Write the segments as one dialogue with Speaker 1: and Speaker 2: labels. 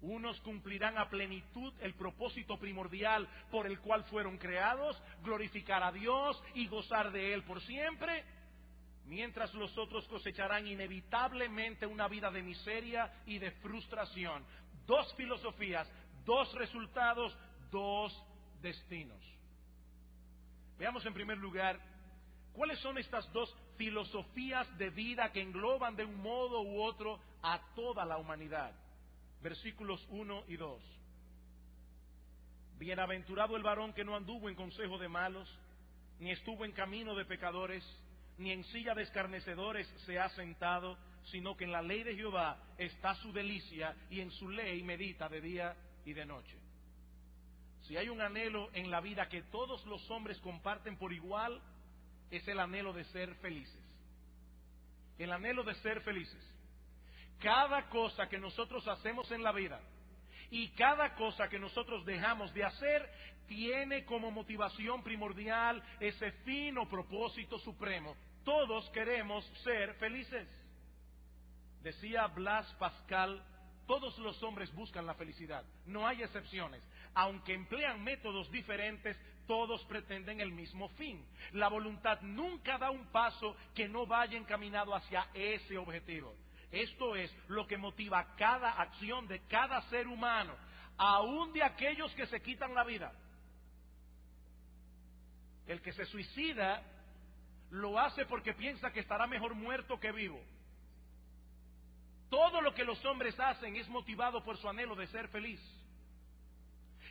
Speaker 1: Unos cumplirán a plenitud el propósito primordial por el cual fueron creados, glorificar a Dios y gozar de Él por siempre, mientras los otros cosecharán inevitablemente una vida de miseria y de frustración. Dos filosofías, dos resultados, dos destinos. Veamos en primer lugar, ¿cuáles son estas dos filosofías de vida que engloban de un modo u otro a toda la humanidad? Versículos 1 y 2. Bienaventurado el varón que no anduvo en consejo de malos, ni estuvo en camino de pecadores, ni en silla de escarnecedores se ha sentado, sino que en la ley de Jehová está su delicia, y en su ley medita de día y de noche. Si hay un anhelo en la vida que todos los hombres comparten por igual, es el anhelo de ser felices. El anhelo de ser felices. Cada cosa que nosotros hacemos en la vida y cada cosa que nosotros dejamos de hacer tiene como motivación primordial ese fin o propósito supremo. Todos queremos ser felices. Decía Blas Pascal, todos los hombres buscan la felicidad, no hay excepciones. Aunque emplean métodos diferentes, todos pretenden el mismo fin. La voluntad nunca da un paso que no vaya encaminado hacia ese objetivo. Esto es lo que motiva cada acción de cada ser humano, aún de aquellos que se quitan la vida. El que se suicida lo hace porque piensa que estará mejor muerto que vivo. Todo lo que los hombres hacen es motivado por su anhelo de ser feliz.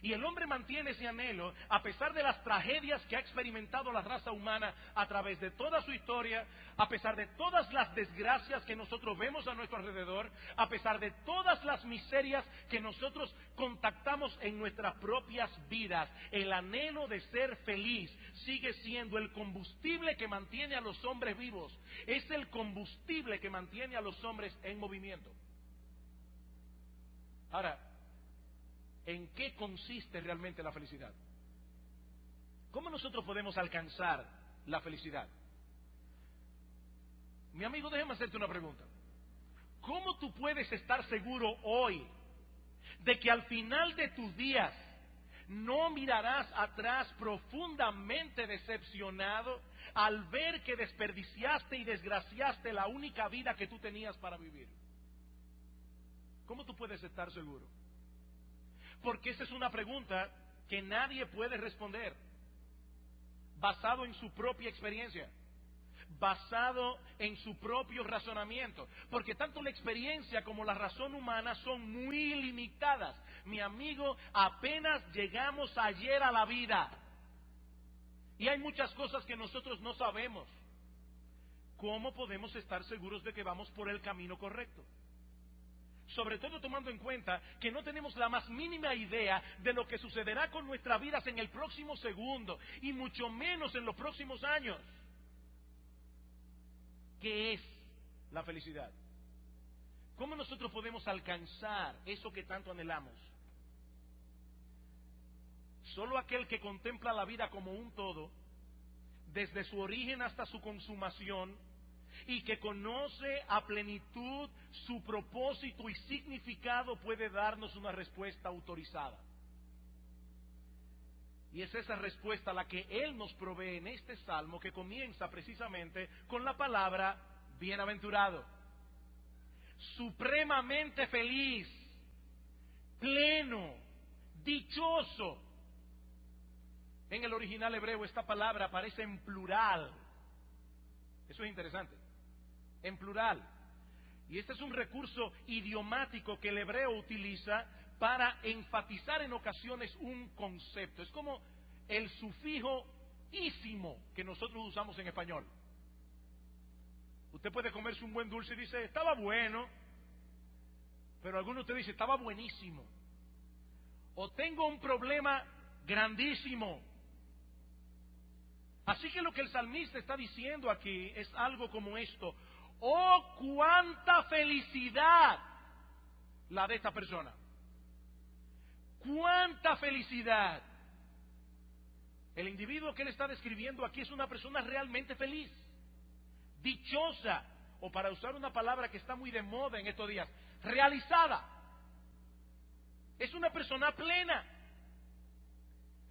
Speaker 1: Y el hombre mantiene ese anhelo a pesar de las tragedias que ha experimentado la raza humana a través de toda su historia, a pesar de todas las desgracias que nosotros vemos a nuestro alrededor, a pesar de todas las miserias que nosotros contactamos en nuestras propias vidas. El anhelo de ser feliz sigue siendo el combustible que mantiene a los hombres vivos. Es el combustible que mantiene a los hombres en movimiento. Ahora, ¿en qué consiste realmente la felicidad? ¿Cómo nosotros podemos alcanzar la felicidad? Mi amigo, déjame hacerte una pregunta. ¿Cómo tú puedes estar seguro hoy de que al final de tus días no mirarás atrás profundamente decepcionado al ver que desperdiciaste y desgraciaste la única vida que tú tenías para vivir? ¿Cómo tú puedes estar seguro? Porque esa es una pregunta que nadie puede responder, basado en su propia experiencia, basado en su propio razonamiento, porque tanto la experiencia como la razón humana son muy limitadas. Mi amigo, apenas llegamos ayer a la vida y hay muchas cosas que nosotros no sabemos. ¿Cómo podemos estar seguros de que vamos por el camino correcto? Sobre todo tomando en cuenta que no tenemos la más mínima idea de lo que sucederá con nuestras vidas en el próximo segundo y mucho menos en los próximos años. ¿Qué es la felicidad? ¿Cómo nosotros podemos alcanzar eso que tanto anhelamos? Solo aquel que contempla la vida como un todo, desde su origen hasta su consumación, y que conoce a plenitud su propósito y significado, puede darnos una respuesta autorizada. Y es esa respuesta la que Él nos provee en este salmo, que comienza precisamente con la palabra bienaventurado. Supremamente feliz, pleno, dichoso. En el original hebreo esta palabra aparece en plural. Eso es interesante. En plural. Y este es un recurso idiomático que el hebreo utiliza para enfatizar en ocasiones un concepto. Es como el sufijo ísimo que nosotros usamos en español. Usted puede comerse un buen dulce y dice, estaba bueno, pero alguno de ustedes dice, estaba buenísimo. O tengo un problema grandísimo. Así que lo que el salmista está diciendo aquí es algo como esto: ¡oh, cuánta felicidad la de esta persona! ¡Cuánta felicidad! El individuo que él está describiendo aquí es una persona realmente feliz, dichosa, o para usar una palabra que está muy de moda en estos días, realizada. persona plena.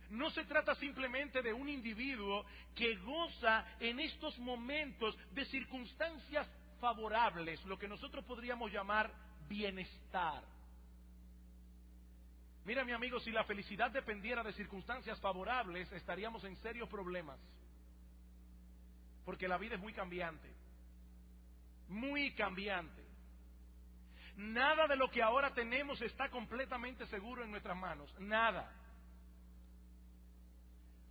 Speaker 1: No se trata simplemente de un individuo que goza en estos momentos de circunstancias favorables, lo que nosotros podríamos llamar bienestar. Mira, mi amigo, si la felicidad dependiera de circunstancias favorables, estaríamos en serios problemas. Porque la vida es muy cambiante. Muy cambiante. Nada de lo que ahora tenemos está completamente seguro en nuestras manos. Nada.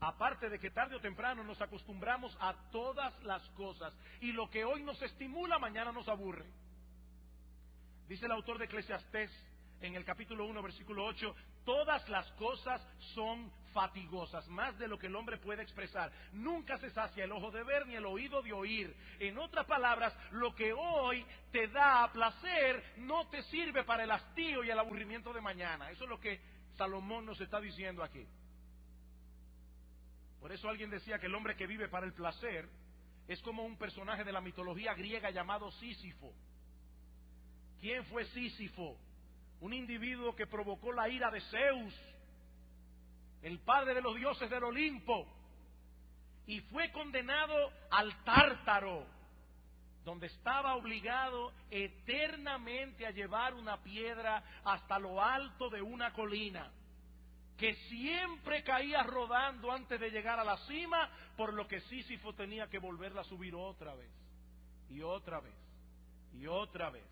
Speaker 1: Aparte de que tarde o temprano nos acostumbramos a todas las cosas. Y lo que hoy nos estimula, mañana nos aburre. Dice el autor de Eclesiastés en el capítulo 1, versículo 8, todas las cosas son fatigosas, más de lo que el hombre puede expresar. Nunca se sacia el ojo de ver ni el oído de oír. En otras palabras, lo que hoy te da placer no te sirve para el hastío y el aburrimiento de mañana. Eso es lo que Salomón nos está diciendo aquí. Por eso alguien decía que el hombre que vive para el placer es como un personaje de la mitología griega llamado Sísifo. ¿Quién fue Sísifo? Un individuo que provocó la ira de Zeus, el padre de los dioses del Olimpo, y fue condenado al Tártaro, donde estaba obligado eternamente a llevar una piedra hasta lo alto de una colina, que siempre caía rodando antes de llegar a la cima, por lo que Sísifo tenía que volverla a subir otra vez, y otra vez, y otra vez.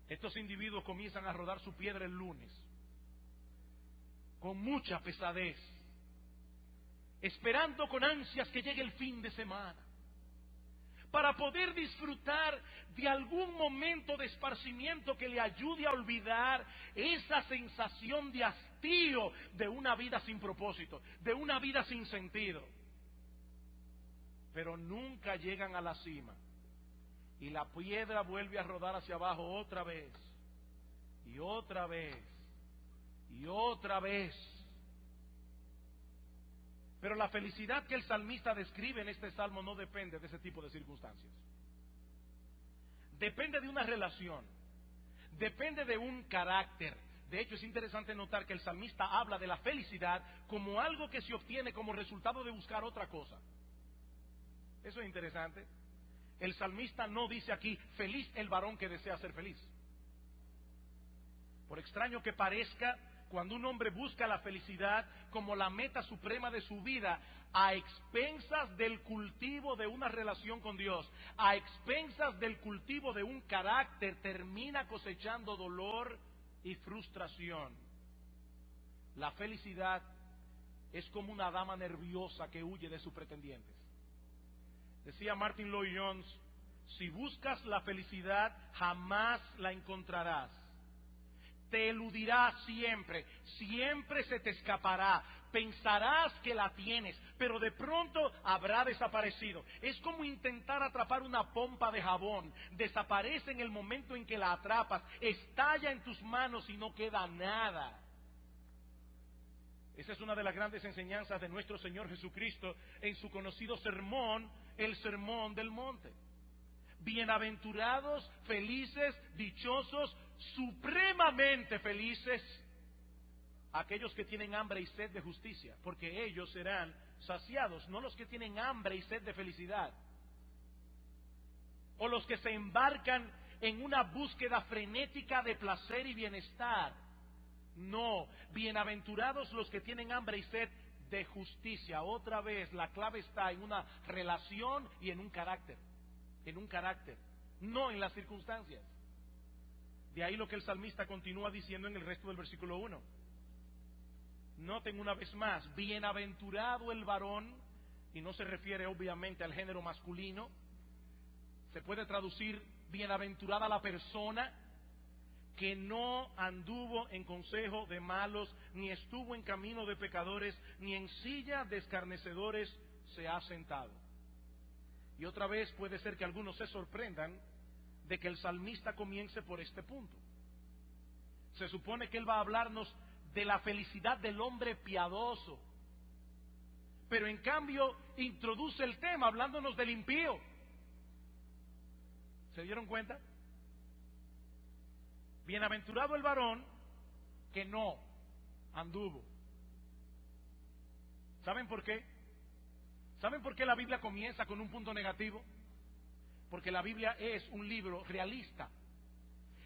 Speaker 1: Estos individuos comienzan a rodar su piedra el lunes, con mucha pesadez, esperando con ansias que llegue el fin de semana, para poder disfrutar de algún momento de esparcimiento que le ayude a olvidar esa sensación de hastío de una vida sin propósito, de una vida sin sentido. Pero nunca llegan a la cima. Y la piedra vuelve a rodar hacia abajo otra vez, y otra vez, y otra vez. Pero la felicidad que el salmista describe en este salmo no depende de ese tipo de circunstancias. Depende de una relación, depende de un carácter. De hecho, es interesante notar que el salmista habla de la felicidad como algo que se obtiene como resultado de buscar otra cosa. Eso es interesante. El salmista no dice aquí, feliz el varón que desea ser feliz. Por extraño que parezca, cuando un hombre busca la felicidad como la meta suprema de su vida, a expensas del cultivo de una relación con Dios, a expensas del cultivo de un carácter, termina cosechando dolor y frustración. La felicidad es como una dama nerviosa que huye de sus pretendientes. Decía Martin Lloyd-Jones, si buscas la felicidad jamás la encontrarás. Te eludirá siempre, siempre se te escapará. Pensarás que la tienes, pero de pronto habrá desaparecido. Es como intentar atrapar una pompa de jabón. Desaparece en el momento en que la atrapas, estalla en tus manos y no queda nada. Esa es una de las grandes enseñanzas de nuestro Señor Jesucristo en su conocido sermón, el Sermón del Monte. Bienaventurados, felices, dichosos, supremamente felices aquellos que tienen hambre y sed de justicia, porque ellos serán saciados, no los que tienen hambre y sed de felicidad, o los que se embarcan en una búsqueda frenética de placer y bienestar. No, bienaventurados los que tienen hambre y sed de justicia. Otra vez, la clave está en una relación y en un carácter. En un carácter, no en las circunstancias. De ahí lo que el salmista continúa diciendo en el resto del versículo 1. Noten una vez más, bienaventurado el varón, y no se refiere obviamente al género masculino. Se puede traducir bienaventurada la persona que no anduvo en consejo de malos, ni estuvo en camino de pecadores, ni en silla de escarnecedores se ha sentado. Y otra vez puede ser que algunos se sorprendan de que el salmista comience por este punto. Se supone que él va a hablarnos de la felicidad del hombre piadoso, pero en cambio introduce el tema hablándonos del impío. ¿Se dieron cuenta? Bienaventurado el varón que no anduvo. ¿Saben por qué? ¿Saben por qué la Biblia comienza con un punto negativo? Porque la Biblia es un libro realista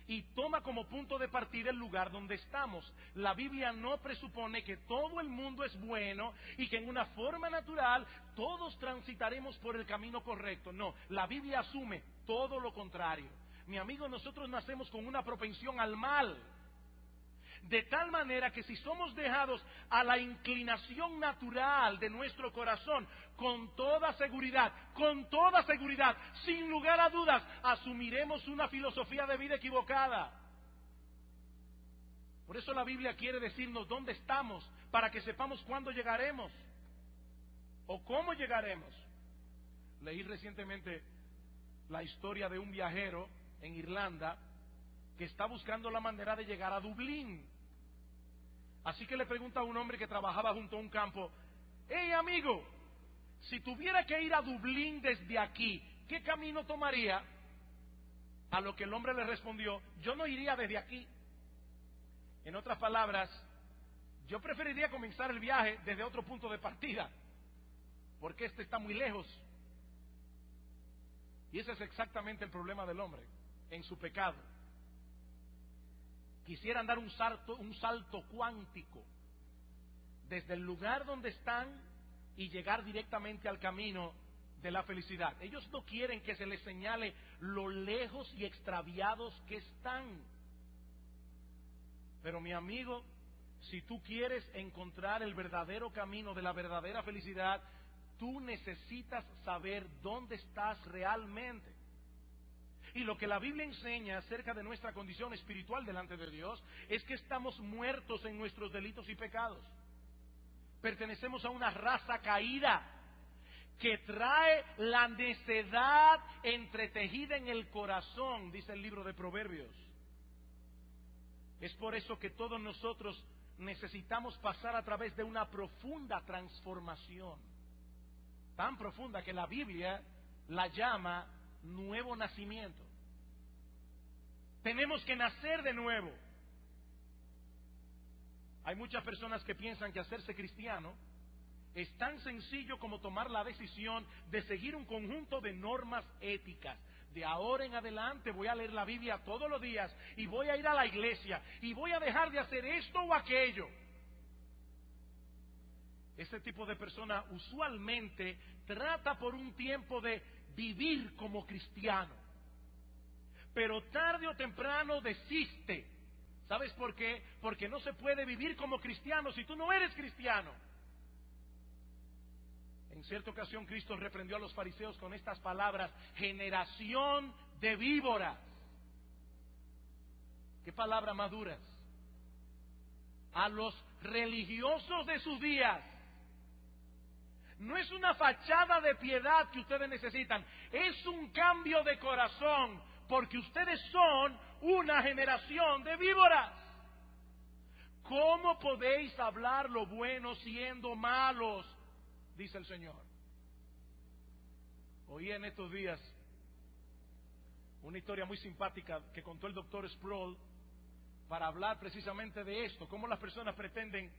Speaker 1: y toma como punto de partida el lugar donde estamos. La Biblia no presupone que todo el mundo es bueno y que en una forma natural todos transitaremos por el camino correcto. No, la Biblia asume todo lo contrario. Mi amigo, nosotros nacemos con una propensión al mal, de tal manera que si somos dejados a la inclinación natural de nuestro corazón, con toda seguridad, sin lugar a dudas, asumiremos una filosofía de vida equivocada. Por eso la Biblia quiere decirnos dónde estamos, para que sepamos cuándo llegaremos o cómo llegaremos. Leí recientemente la historia de un viajero en Irlanda que está buscando la manera de llegar a Dublín. Así que le pregunta a un hombre que trabajaba junto a un campo: hey amigo, si tuviera que ir a Dublín desde aquí, ¿qué camino tomaría? A lo que el hombre le respondió: yo no iría desde aquí. En otras palabras, yo preferiría comenzar el viaje desde otro punto de partida, porque este está muy lejos. Y ese es exactamente el problema del hombre en su pecado. Quisieran dar un salto cuántico desde el lugar donde están y llegar directamente al camino de la felicidad. Ellos no quieren que se les señale lo lejos y extraviados que están. Pero mi amigo, si tú quieres encontrar el verdadero camino de la verdadera felicidad, tú necesitas saber dónde estás realmente. Y lo que la Biblia enseña acerca de nuestra condición espiritual delante de Dios es que estamos muertos en nuestros delitos y pecados. Pertenecemos a una raza caída que trae la necedad entretejida en el corazón, dice el libro de Proverbios. Es por eso que todos nosotros necesitamos pasar a través de una profunda transformación, tan profunda que la Biblia la llama nuevo nacimiento. Tenemos que nacer de nuevo. Hay muchas personas que piensan que hacerse cristiano es tan sencillo como tomar la decisión de seguir un conjunto de normas éticas. De ahora en adelante voy a leer la Biblia todos los días y voy a ir a la iglesia y voy a dejar de hacer esto o aquello. Ese tipo de persona usualmente trata por un tiempo de vivir como cristiano, pero tarde o temprano desiste. ¿Sabes por qué? Porque no se puede vivir como cristiano si tú no eres cristiano. En cierta ocasión Cristo reprendió a los fariseos con estas palabras: generación de víboras. ¿Qué palabras más duras? A los religiosos de sus días. No es una fachada de piedad que ustedes necesitan, es un cambio de corazón, porque ustedes son una generación de víboras. ¿Cómo podéis hablar lo bueno siendo malos?, dice el Señor. Oí en estos días una historia muy simpática que contó el doctor Sproul para hablar precisamente de esto: cómo las personas pretenden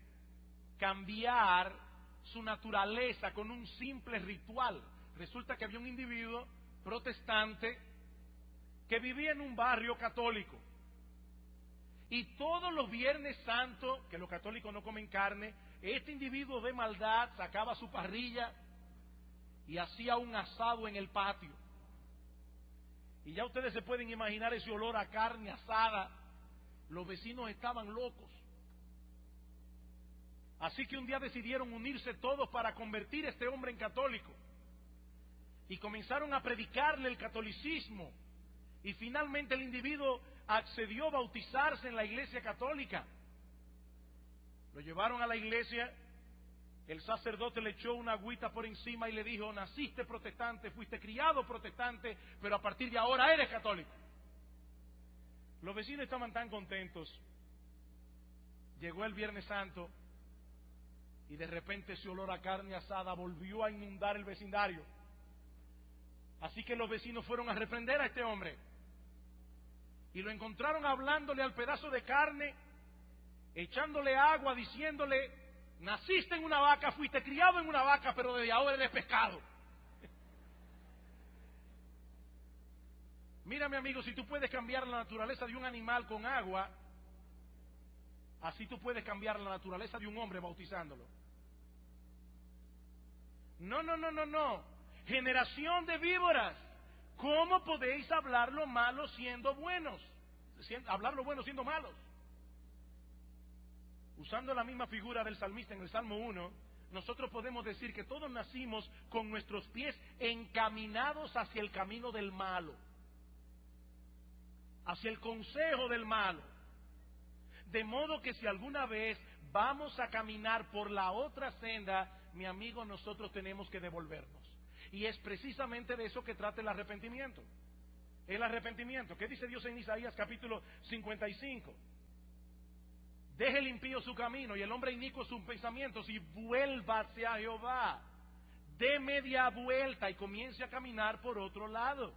Speaker 1: cambiar su naturaleza con un simple ritual. Resulta que había un individuo protestante que vivía en un barrio católico, y todos los Viernes Santos, que los católicos no comen carne, este individuo de maldad sacaba su parrilla y hacía un asado en el patio. Y ya ustedes se pueden imaginar ese olor a carne asada. Los vecinos estaban locos. Así que un día decidieron unirse todos para convertir a este hombre en católico. Y comenzaron a predicarle el catolicismo. Y finalmente el individuo accedió a bautizarse en la iglesia católica. Lo llevaron a la iglesia. El sacerdote le echó una agüita por encima y le dijo: naciste protestante, fuiste criado protestante, pero a partir de ahora eres católico. Los vecinos estaban tan contentos. Llegó el Viernes Santo y de repente ese olor a carne asada volvió a inundar el vecindario. Así que los vecinos fueron a reprender a este hombre y lo encontraron hablándole al pedazo de carne echándole agua, diciéndole: naciste en una vaca, fuiste criado en una vaca, pero desde ahora eres pescado. Mira, mi amigo, si tú puedes cambiar la naturaleza de un animal con agua, así tú puedes cambiar la naturaleza de un hombre bautizándolo. No, no, no, no, no. Generación de víboras, ¿cómo podéis hablar lo malo siendo buenos? Hablar lo bueno siendo malos. Usando la misma figura del salmista en el Salmo 1, nosotros podemos decir que todos nacimos con nuestros pies encaminados hacia el camino del malo, hacia el consejo del malo. De modo que si alguna vez vamos a caminar por la otra senda, mi amigo, nosotros tenemos que devolvernos. Y es precisamente de eso que trata el arrepentimiento. El arrepentimiento. ¿Qué dice Dios en Isaías capítulo 55? Deje el impío su camino y el hombre inicuo sus pensamientos y vuélvase a Jehová. Dé media vuelta y comience a caminar por otro lado.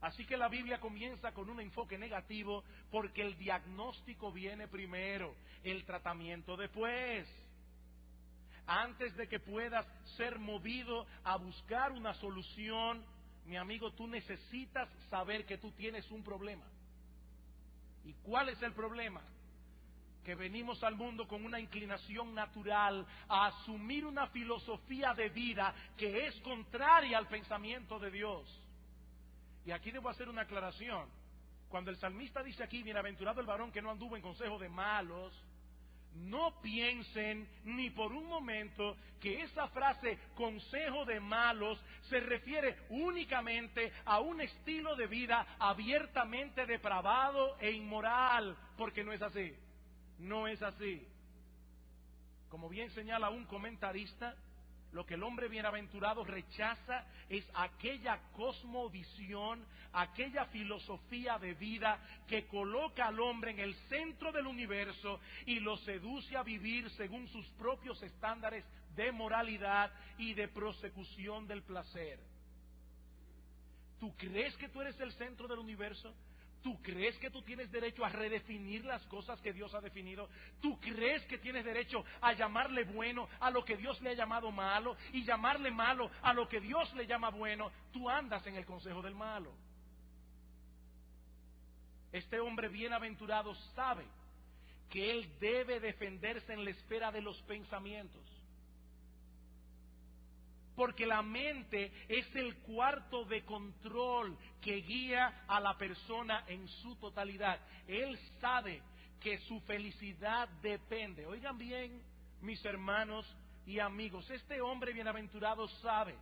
Speaker 1: Así que la Biblia comienza con un enfoque negativo porque el diagnóstico viene primero, el tratamiento después. Antes de que puedas ser movido a buscar una solución, mi amigo, tú necesitas saber que tú tienes un problema. ¿Y cuál es el problema? Que venimos al mundo con una inclinación natural a asumir una filosofía de vida que es contraria al pensamiento de Dios. Y aquí debo hacer una aclaración. Cuando el salmista dice aquí: bienaventurado el varón que no anduvo en consejo de malos, no piensen ni por un momento que esa frase consejo de malos se refiere únicamente a un estilo de vida abiertamente depravado e inmoral, porque no es así. No es así. Como bien señala un comentarista, lo que el hombre bienaventurado rechaza es aquella cosmovisión, aquella filosofía de vida que coloca al hombre en el centro del universo y lo seduce a vivir según sus propios estándares de moralidad y de prosecución del placer. ¿Tú crees que tú eres el centro del universo? ¿Tú crees que tú tienes derecho a redefinir las cosas que Dios ha definido? ¿Tú crees que tienes derecho a llamarle bueno a lo que Dios le ha llamado malo y llamarle malo a lo que Dios le llama bueno? Tú andas en el consejo del malo. Este hombre bienaventurado sabe que él debe defenderse en la esfera de los pensamientos. Porque la mente es el cuarto de control que guía a la persona en su totalidad. Él sabe que su felicidad depende. Oigan bien, mis hermanos y amigos, este hombre bienaventurado sabe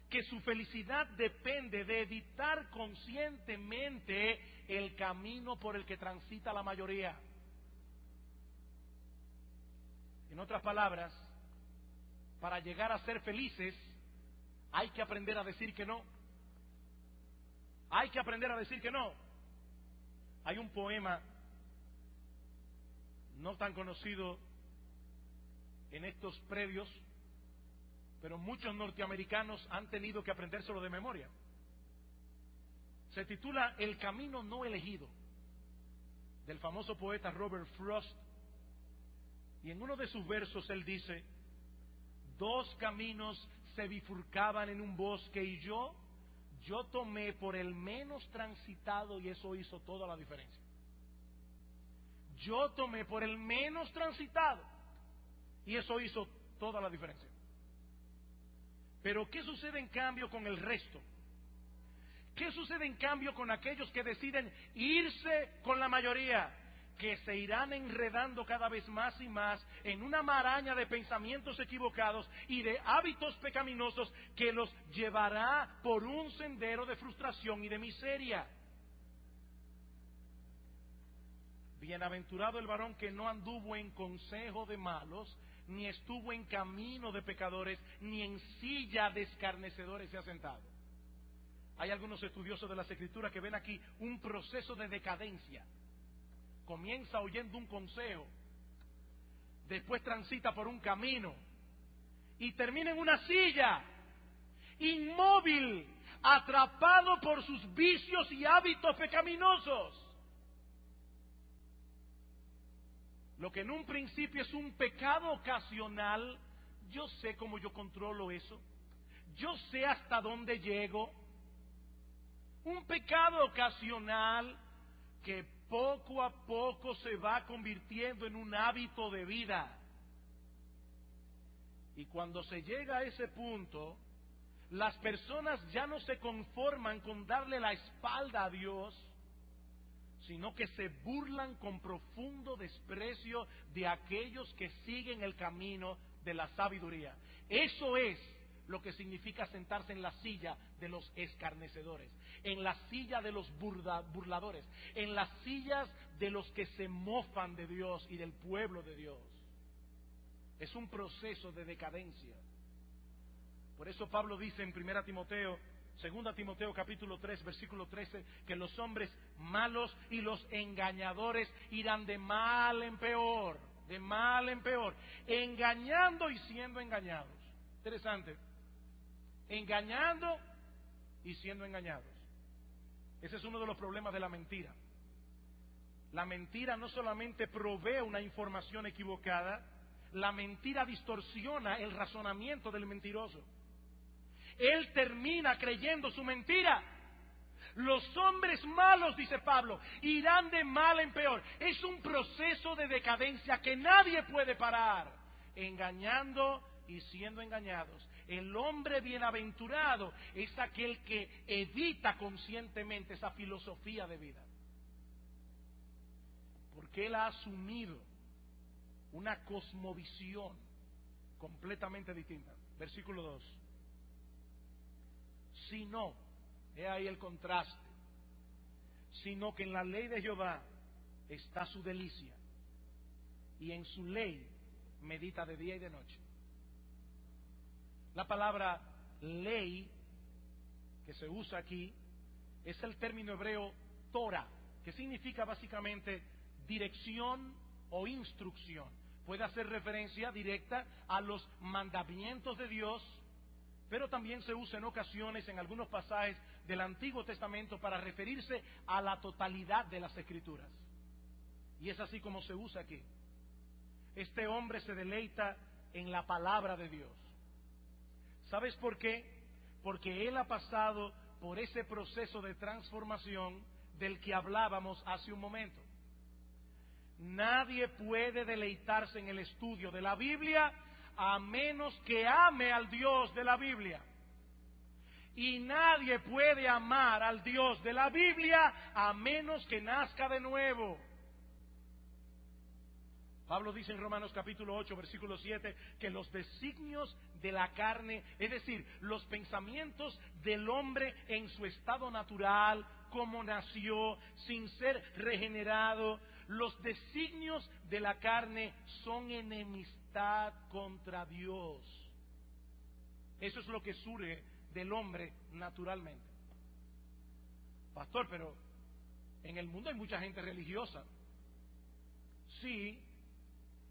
Speaker 1: que su felicidad depende de evitar conscientemente el camino por el que transita la mayoría. En otras palabras, para llegar a ser felices, hay que aprender a decir que no. Hay que aprender a decir que no. Hay un poema no tan conocido en estos previos, pero muchos norteamericanos han tenido que aprendérselo de memoria. Se titula El camino no elegido, del famoso poeta Robert Frost. Y en uno de sus versos él dice: dos caminos se bifurcaban en un bosque y yo tomé por el menos transitado y eso hizo toda la diferencia. Yo tomé por el menos transitado y eso hizo toda la diferencia. Pero ¿qué sucede en cambio con el resto? ¿Qué sucede en cambio con aquellos que deciden irse con la mayoría? Que se irán enredando cada vez más y más en una maraña de pensamientos equivocados y de hábitos pecaminosos que los llevará por un sendero de frustración y de miseria. Bienaventurado el varón que no anduvo en consejo de malos, ni estuvo en camino de pecadores, ni en silla de escarnecedores se ha sentado. Hay algunos estudiosos de las Escrituras que ven aquí un proceso de decadencia. Comienza oyendo un consejo, después transita por un camino y termina en una silla, inmóvil, atrapado por sus vicios y hábitos pecaminosos. Lo que en un principio es un pecado ocasional, yo sé cómo yo controlo eso. Yo sé hasta dónde llego. Un pecado ocasional que poco a poco se va convirtiendo en un hábito de vida. Y cuando se llega a ese punto, las personas ya no se conforman con darle la espalda a Dios, sino que se burlan con profundo desprecio de aquellos que siguen el camino de la sabiduría. Eso es lo que significa sentarse en la silla de los escarnecedores, en la silla de los burladores, en las sillas de los que se mofan de Dios y del pueblo de Dios. Es un proceso de decadencia. Por eso Pablo dice en 2 Timoteo capítulo 3, versículo 13, que los hombres malos y los engañadores irán de mal en peor, engañando y siendo engañados. Interesante. Engañando y siendo engañados. Ese es uno de los problemas de la mentira. La mentira no solamente provee una información equivocada, la mentira distorsiona el razonamiento del mentiroso. Él termina creyendo su mentira. Los hombres malos, dice Pablo, irán de mal en peor. Es un proceso de decadencia que nadie puede parar, engañando y siendo engañados. El hombre bienaventurado es aquel que evita conscientemente esa filosofía de vida, porque él ha asumido una cosmovisión completamente distinta. Versículo 2. Si no, he ahí el contraste, sino que en la ley de Jehová está su delicia, y en su ley medita de día y de noche. La palabra ley que se usa aquí es el término hebreo Torah, que significa básicamente dirección o instrucción. Puede hacer referencia directa a los mandamientos de Dios, pero también se usa en ocasiones en algunos pasajes del Antiguo Testamento para referirse a la totalidad de las Escrituras. Y es así como se usa aquí. Este hombre se deleita en la palabra de Dios. ¿Sabes por qué? Porque él ha pasado por ese proceso de transformación del que hablábamos hace un momento. Nadie puede deleitarse en el estudio de la Biblia a menos que ame al Dios de la Biblia. Y nadie puede amar al Dios de la Biblia a menos que nazca de nuevo. Pablo dice en Romanos capítulo 8, versículo 7, que los designios de la carne, es decir, los pensamientos del hombre en su estado natural, como nació, sin ser regenerado, los designios de la carne son enemistad contra Dios. Eso es lo que surge del hombre naturalmente. Pastor, pero en el mundo hay mucha gente religiosa. Sí,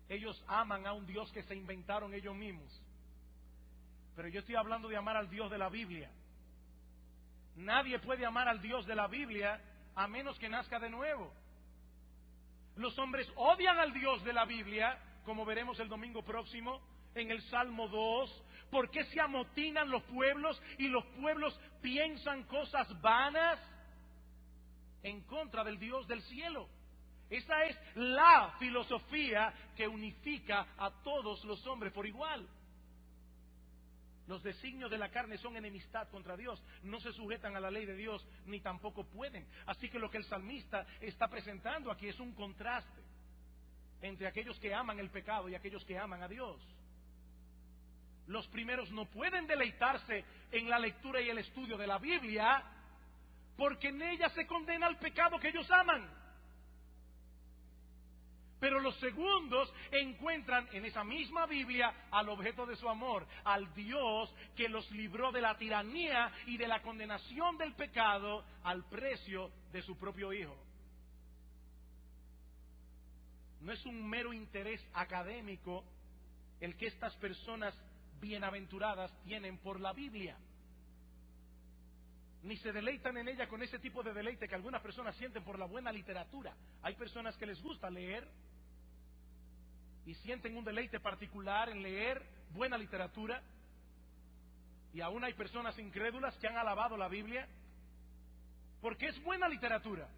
Speaker 1: ellos aman a un Dios que se inventaron ellos mismos. Pero yo estoy hablando de amar al Dios de la Biblia. Nadie puede amar al Dios de la Biblia a menos que nazca de nuevo. Los hombres odian al Dios de la Biblia, como veremos el domingo próximo en el Salmo 2. ¿Por qué se amotinan los pueblos y los pueblos piensan cosas vanas en contra del Dios del cielo? Esa es la filosofía que unifica a todos los hombres por igual. Los designios de la carne son enemistad contra Dios, no se sujetan a la ley de Dios, ni tampoco pueden. Así que lo que el salmista está presentando aquí es un contraste entre aquellos que aman el pecado y aquellos que aman a Dios. Los primeros no pueden deleitarse en la lectura y el estudio de la Biblia, porque en ella se condena el pecado que ellos aman. Pero los segundos encuentran en esa misma Biblia al objeto de su amor, al Dios que los libró de la tiranía y de la condenación del pecado al precio de su propio Hijo. No es un mero interés académico el que estas personas bienaventuradas tienen por la Biblia, ni se deleitan en ella con ese tipo de deleite que algunas personas sienten por la buena literatura. Hay personas que les gusta leer, y sienten un deleite particular en leer buena literatura, y aún hay personas incrédulas que han alabado la Biblia porque es buena literatura.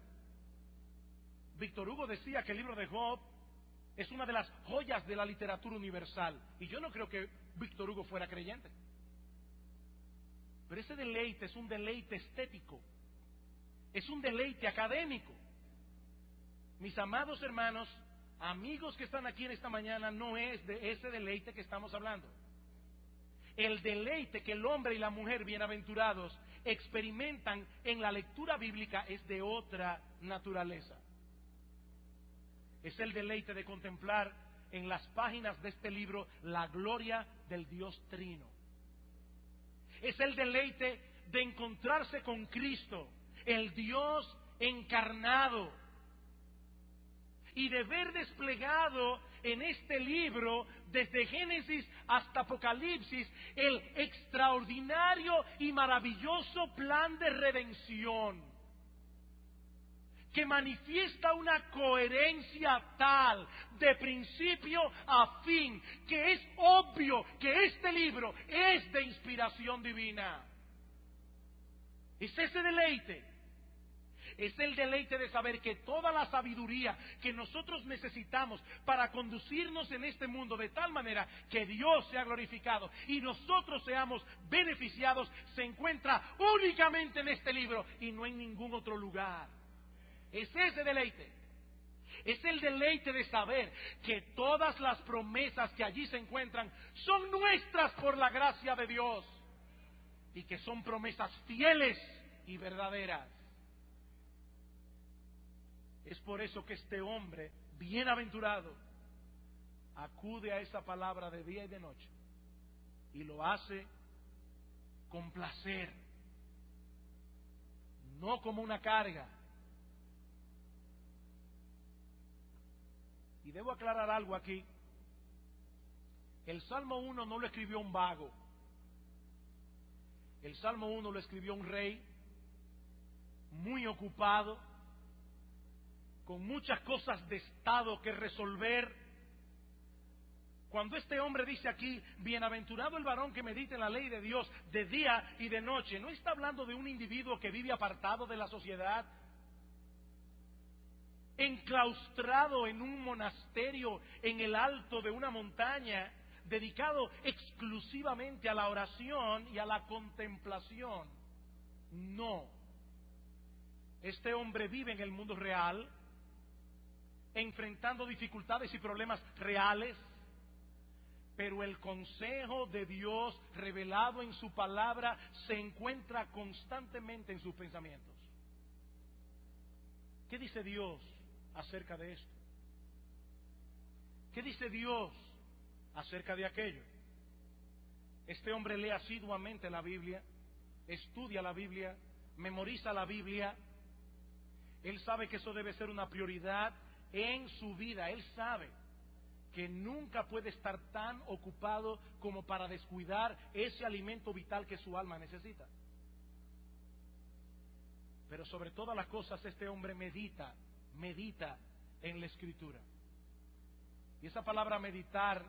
Speaker 1: Víctor Hugo decía que el libro de Job es una de las joyas de la literatura universal, y yo no creo que Víctor Hugo fuera creyente, pero ese deleite es un deleite estético, es un deleite académico. Mis amados hermanos, amigos que están aquí en esta mañana, no es de ese deleite que estamos hablando. El deleite que el hombre y la mujer bienaventurados experimentan en la lectura bíblica es de otra naturaleza. Es el deleite de contemplar en las páginas de este libro la gloria del Dios Trino. Es el deleite de encontrarse con Cristo, el Dios encarnado, y de ver desplegado en este libro, desde Génesis hasta Apocalipsis, el extraordinario y maravilloso plan de redención, que manifiesta una coherencia tal, de principio a fin, que es obvio que este libro es de inspiración divina. Es ese deleite. Es el deleite de saber que toda la sabiduría que nosotros necesitamos para conducirnos en este mundo de tal manera que Dios sea glorificado y nosotros seamos beneficiados se encuentra únicamente en este libro y no en ningún otro lugar. Es ese deleite. Es el deleite de saber que todas las promesas que allí se encuentran son nuestras por la gracia de Dios y que son promesas fieles y verdaderas. Es por eso que este hombre bienaventurado acude a esa palabra de día y de noche y lo hace con placer, no como una carga. Y debo aclarar algo aquí. El Salmo 1 no lo escribió un vago. El Salmo 1 lo escribió un rey muy ocupado, con muchas cosas de estado que resolver. Cuando este hombre dice aquí, bienaventurado el varón que medita en la ley de Dios de día y de noche, no está hablando de un individuo que vive apartado de la sociedad, enclaustrado en un monasterio en el alto de una montaña, dedicado exclusivamente a la oración y a la contemplación. No. Este hombre vive en el mundo real, enfrentando dificultades y problemas reales, pero el consejo de Dios revelado en su palabra se encuentra constantemente en sus pensamientos. ¿Qué dice Dios acerca de esto? ¿Qué dice Dios acerca de aquello? Este hombre lee asiduamente la Biblia, estudia la Biblia, memoriza la Biblia. Él sabe que eso debe ser una prioridad en su vida. Él sabe que nunca puede estar tan ocupado como para descuidar ese alimento vital que su alma necesita. Pero sobre todas las cosas este hombre medita en la Escritura. Y esa palabra meditar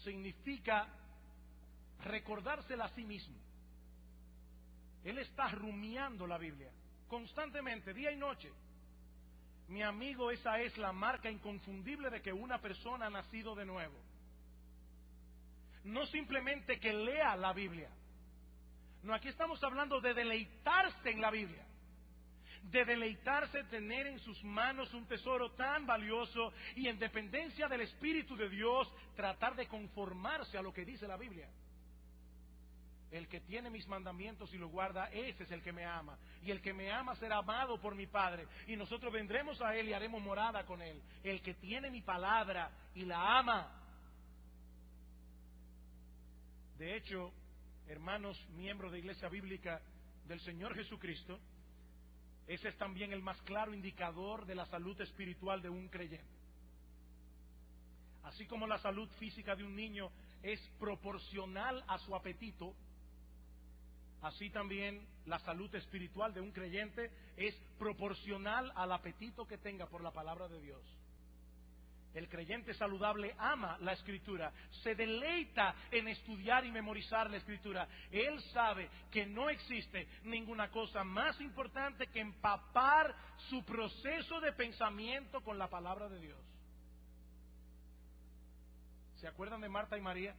Speaker 1: significa recordársela a sí mismo. Él está rumiando la Biblia constantemente, día y noche. Mi amigo, esa es la marca inconfundible de que una persona ha nacido de nuevo. No simplemente que lea la Biblia. No, aquí estamos hablando de deleitarse en la Biblia. De deleitarse, tener en sus manos un tesoro tan valioso y en dependencia del Espíritu de Dios, tratar de conformarse a lo que dice la Biblia. El que tiene mis mandamientos y los guarda, ese es el que me ama. Y el que me ama será amado por mi Padre. Y nosotros vendremos a Él y haremos morada con Él. El que tiene mi palabra y la ama. De hecho, hermanos, miembros de Iglesia Bíblica del Señor Jesucristo, ese es también el más claro indicador de la salud espiritual de un creyente. Así como la salud física de un niño es proporcional a su apetito, así también la salud espiritual de un creyente es proporcional al apetito que tenga por la palabra de Dios. El creyente saludable ama la Escritura, se deleita en estudiar y memorizar la Escritura. Él sabe que no existe ninguna cosa más importante que empapar su proceso de pensamiento con la palabra de Dios. ¿Se acuerdan de Marta y María?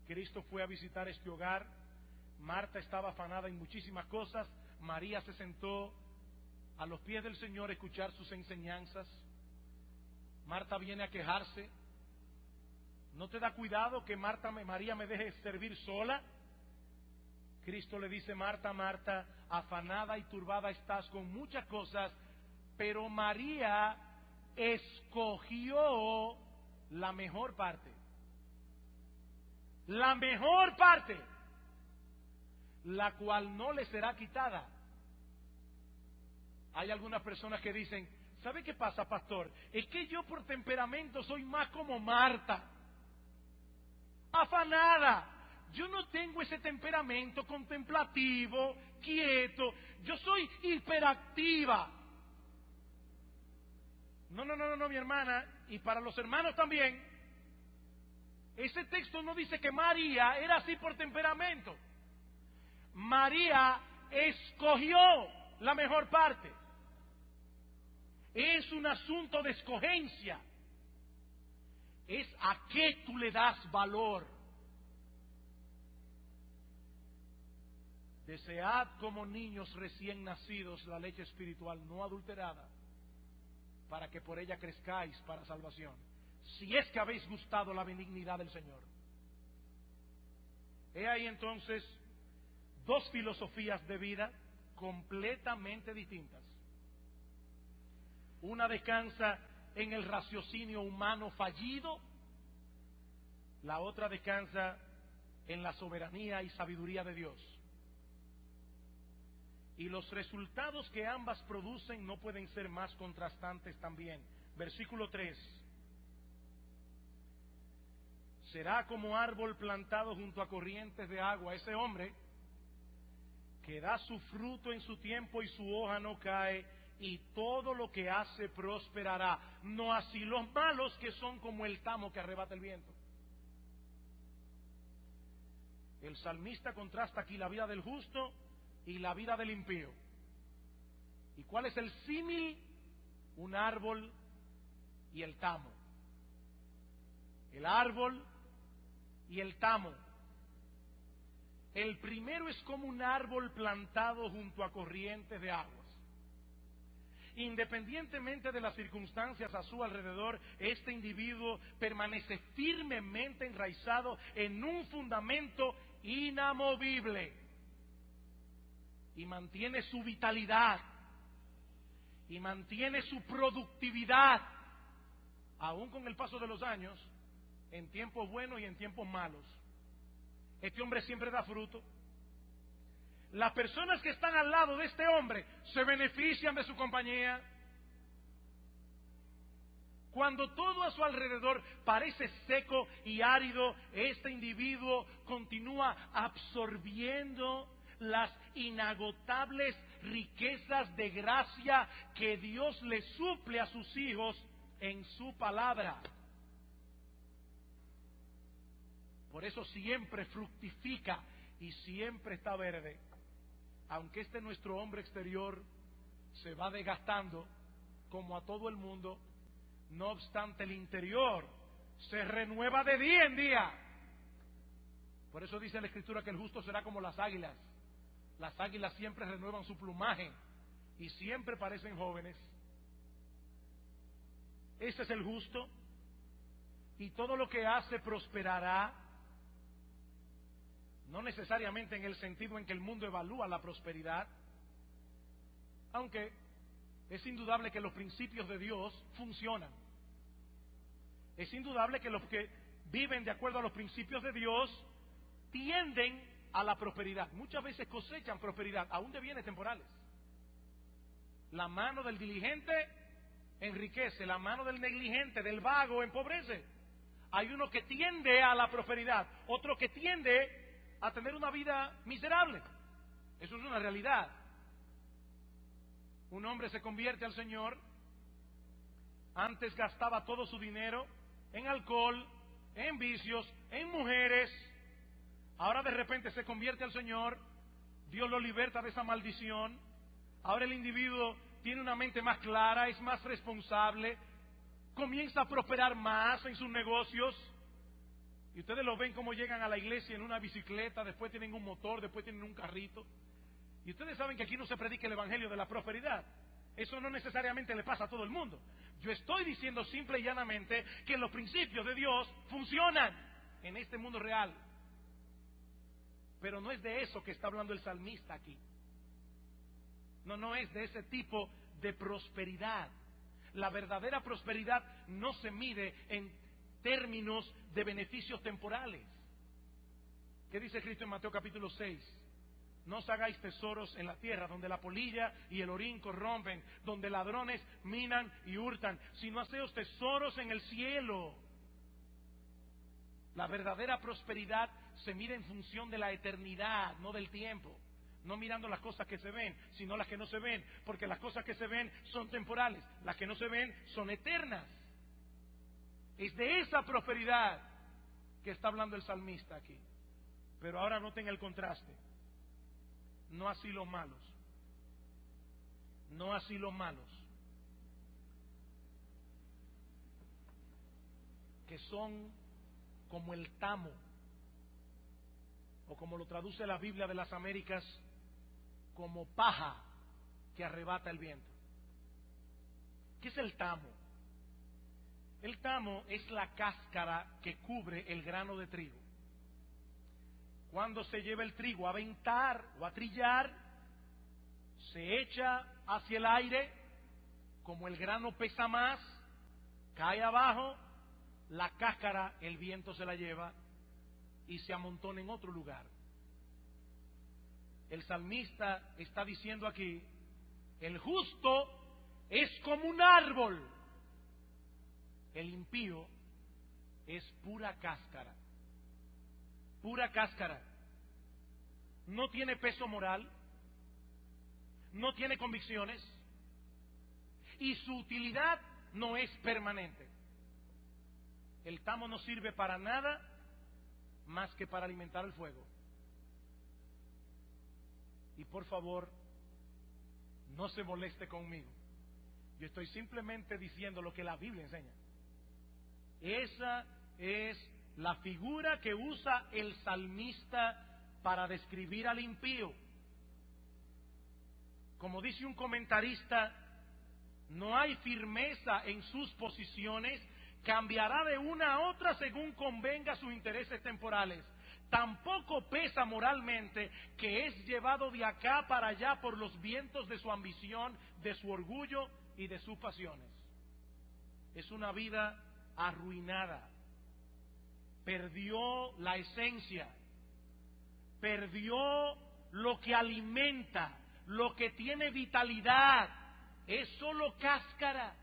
Speaker 1: Cristo fue a visitar este hogar. Marta estaba afanada en muchísimas cosas. María se sentó a los pies del Señor a escuchar sus enseñanzas. Marta viene a quejarse. ¿No te da cuidado que María me deje servir sola? Cristo le dice: Marta, Marta, afanada y turbada estás con muchas cosas, pero María escogió la mejor parte. La mejor parte, la cual no le será quitada. Hay algunas personas que dicen: ¿sabe qué pasa, pastor? Es que yo por temperamento soy más como Marta, afanada. Yo no tengo ese temperamento contemplativo, quieto. Yo soy hiperactiva. No, mi hermana, y para los hermanos también. Ese texto no dice que María era así por temperamento. María escogió la mejor parte. Es un asunto de escogencia. Es a qué tú le das valor. Desead como niños recién nacidos la leche espiritual no adulterada, para que por ella crezcáis para salvación, si es que habéis gustado la benignidad del Señor. He ahí entonces dos filosofías de vida completamente distintas. Una descansa en el raciocinio humano fallido, la otra descansa en la soberanía y sabiduría de Dios. Y los resultados que ambas producen no pueden ser más contrastantes también. Versículo 3. Será como árbol plantado junto a corrientes de agua. Ese hombre que da su fruto en su tiempo y su hoja no cae, y todo lo que hace prosperará. No así los malos, que son como el tamo que arrebata el viento. El salmista contrasta aquí la vida del justo y la vida del impío. ¿Y cuál es el símil? Un árbol y el tamo. El árbol y el tamo. El primero es como un árbol plantado junto a corrientes de aguas. Independientemente de las circunstancias a su alrededor, este individuo permanece firmemente enraizado en un fundamento inamovible y mantiene su vitalidad y mantiene su productividad, aún con el paso de los años, en tiempos buenos y en tiempos malos. Este hombre siempre da fruto. Las personas que están al lado de este hombre se benefician de su compañía. Cuando todo a su alrededor parece seco y árido, este individuo continúa absorbiendo las inagotables riquezas de gracia que Dios le suple a sus hijos en su palabra. Por eso siempre fructifica y siempre está verde. Aunque nuestro hombre exterior se va desgastando, como a todo el mundo, no obstante el interior se renueva de día en día. Por eso dice la Escritura que el justo será como las águilas. Las águilas siempre renuevan su plumaje y siempre parecen jóvenes. Ese es el justo, y todo lo que hace prosperará. No necesariamente en el sentido en que el mundo evalúa la prosperidad, aunque es indudable que los principios de Dios funcionan. Es indudable que los que viven de acuerdo a los principios de Dios tienden a la prosperidad. Muchas veces cosechan prosperidad, aún de bienes temporales. La mano del diligente enriquece, la mano del negligente, del vago, empobrece. Hay uno que tiende a la prosperidad, otro que tiende a tener una vida miserable. Eso es una realidad. Un hombre se convierte al Señor Antes gastaba todo su dinero en alcohol, en vicios, en mujeres. Ahora de repente se convierte al Señor, Dios lo liberta de esa maldición. Ahora el individuo tiene una mente más clara, es más responsable, comienza a prosperar más en sus negocios. Y ustedes lo ven como llegan a la iglesia en una bicicleta, después tienen un motor, después tienen un carrito. Y ustedes saben que aquí no se predica el evangelio de la prosperidad. Eso no necesariamente le pasa a todo el mundo. Yo estoy diciendo simple y llanamente que los principios de Dios funcionan en este mundo real. Pero no es de eso que está hablando el salmista aquí. No es de ese tipo de prosperidad. La verdadera prosperidad no se mide en términos de beneficios temporales. ¿Qué dice Cristo en Mateo capítulo 6? No os hagáis tesoros en la tierra, donde la polilla y el orín corrompen, donde ladrones minan y hurtan, sino haceos tesoros en el cielo. La verdadera prosperidad se mide en función de la eternidad, no del tiempo. No mirando las cosas que se ven, sino las que no se ven, porque las cosas que se ven son temporales, las que no se ven son eternas. Es de esa prosperidad que está hablando el salmista aquí. Pero ahora noten el contraste. No así los malos. No así los malos. Que son como el tamo, o como lo traduce la Biblia de las Américas, como paja que arrebata el viento. ¿Qué es el tamo? El tamo es la cáscara que cubre el grano de trigo. Cuando se lleva el trigo a aventar o a trillar, se echa hacia el aire, como el grano pesa más, cae abajo, la cáscara el viento se la lleva y se amontona en otro lugar. El salmista está diciendo aquí, el justo es como un árbol, el impío es pura cáscara. Pura cáscara. No tiene peso moral, no tiene convicciones y su utilidad no es permanente. El tamo no sirve para nada más que para alimentar el fuego. Y por favor, no se moleste conmigo. Yo estoy simplemente diciendo lo que la Biblia enseña. Esa es la figura que usa el salmista para describir al impío. Como dice un comentarista, no hay firmeza en sus posiciones, cambiará de una a otra según convenga sus intereses temporales. Tampoco pesa moralmente, que es llevado de acá para allá por los vientos de su ambición, de su orgullo y de sus pasiones. Es una vida arruinada. Perdió la esencia, perdió lo que alimenta, lo que tiene vitalidad, es solo cáscara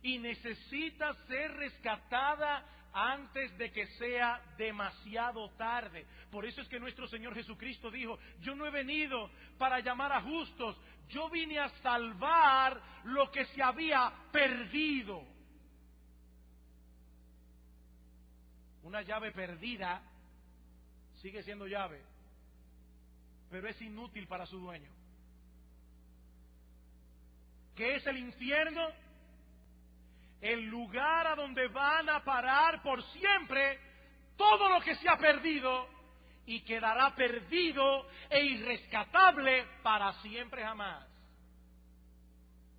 Speaker 1: y necesita ser rescatada antes de que sea demasiado tarde. Por eso es que nuestro Señor Jesucristo dijo, yo no he venido para llamar a justos, yo vine a salvar lo que se había perdido. Una llave perdida sigue siendo llave, pero es inútil para su dueño. ¿Qué es el infierno? El lugar a donde van a parar por siempre todo lo que se ha perdido y quedará perdido e irrescatable para siempre jamás.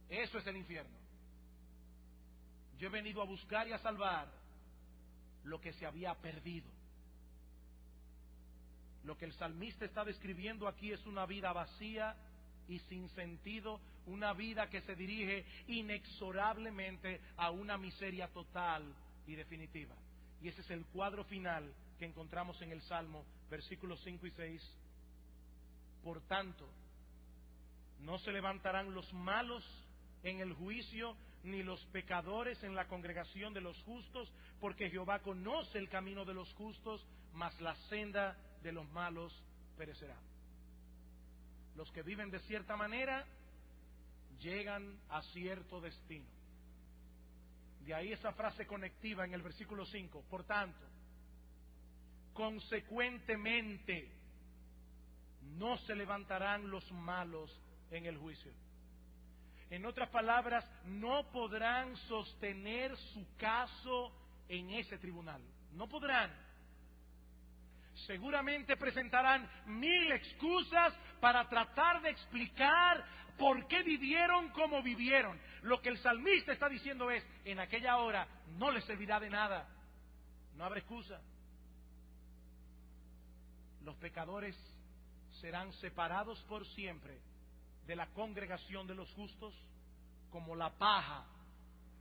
Speaker 1: Eso es el infierno. Yo he venido a buscar y a salvar lo que se había perdido. Lo que el salmista está describiendo aquí es una vida vacía y sin sentido, una vida que se dirige inexorablemente a una miseria total y definitiva. Y ese es el cuadro final que encontramos en el Salmo, versículos 5 y 6. Por tanto, no se levantarán los malos en el juicio, ni los pecadores en la congregación de los justos, porque Jehová conoce el camino de los justos, mas la senda de los malos perecerá. Los que viven de cierta manera llegan a cierto destino. De ahí esa frase conectiva en el versículo 5. Por tanto, consecuentemente, no se levantarán los malos en el juicio. En otras palabras, no podrán sostener su caso en ese tribunal. No podrán. Seguramente presentarán 1000 excusas para tratar de explicar por qué vivieron como vivieron. Lo que el salmista está diciendo es, en aquella hora no les servirá de nada. No habrá excusa. Los pecadores serán separados por siempre de la congregación de los justos, como la paja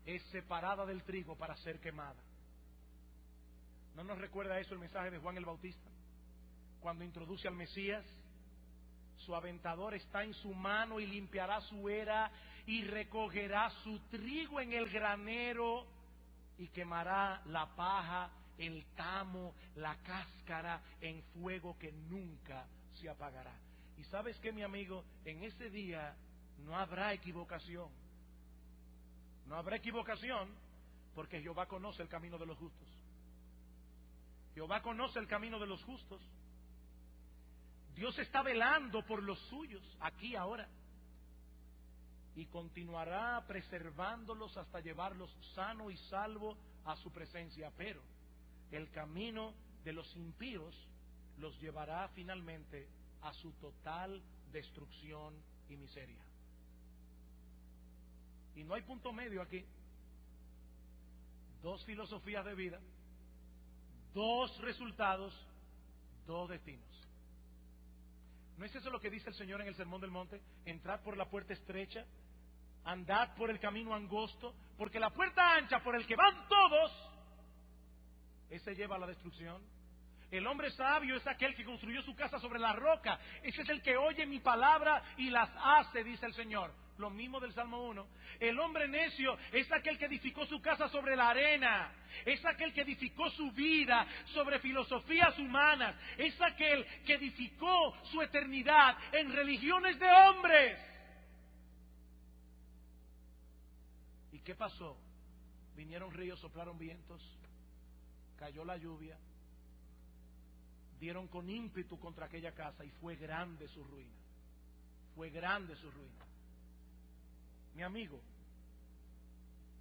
Speaker 1: es separada del trigo para ser quemada. ¿No nos recuerda eso el mensaje de Juan el Bautista? Cuando introduce al Mesías, su aventador está en su mano y limpiará su era y recogerá su trigo en el granero y quemará la paja, el tamo, la cáscara en fuego que nunca se apagará. Y ¿sabes qué, mi amigo? En ese día no habrá equivocación. No habrá equivocación porque Jehová conoce el camino de los justos. Jehová conoce el camino de los justos. Dios está velando por los suyos, aquí ahora. Y continuará preservándolos hasta llevarlos sano y salvo a su presencia. Pero el camino de los impíos los llevará finalmente a su total destrucción y miseria. Y no hay punto medio aquí. 2 filosofías de vida, 2 resultados, 2 destinos. ¿No es eso lo que dice el Señor en el Sermón del Monte? Entrad por la puerta estrecha, andad por el camino angosto, porque la puerta ancha por el que van todos, ese lleva a la destrucción. El hombre sabio es aquel que construyó su casa sobre la roca. Ese es el que oye mi palabra y las hace, dice el Señor. Lo mismo del Salmo 1. El hombre necio es aquel que edificó su casa sobre la arena. Es aquel que edificó su vida sobre filosofías humanas. Es aquel que edificó su eternidad en religiones de hombres. ¿Y qué pasó? Vinieron ríos, soplaron vientos, cayó la lluvia, dieron con ímpetu contra aquella casa y fue grande su ruina. Fue grande su ruina. Mi amigo,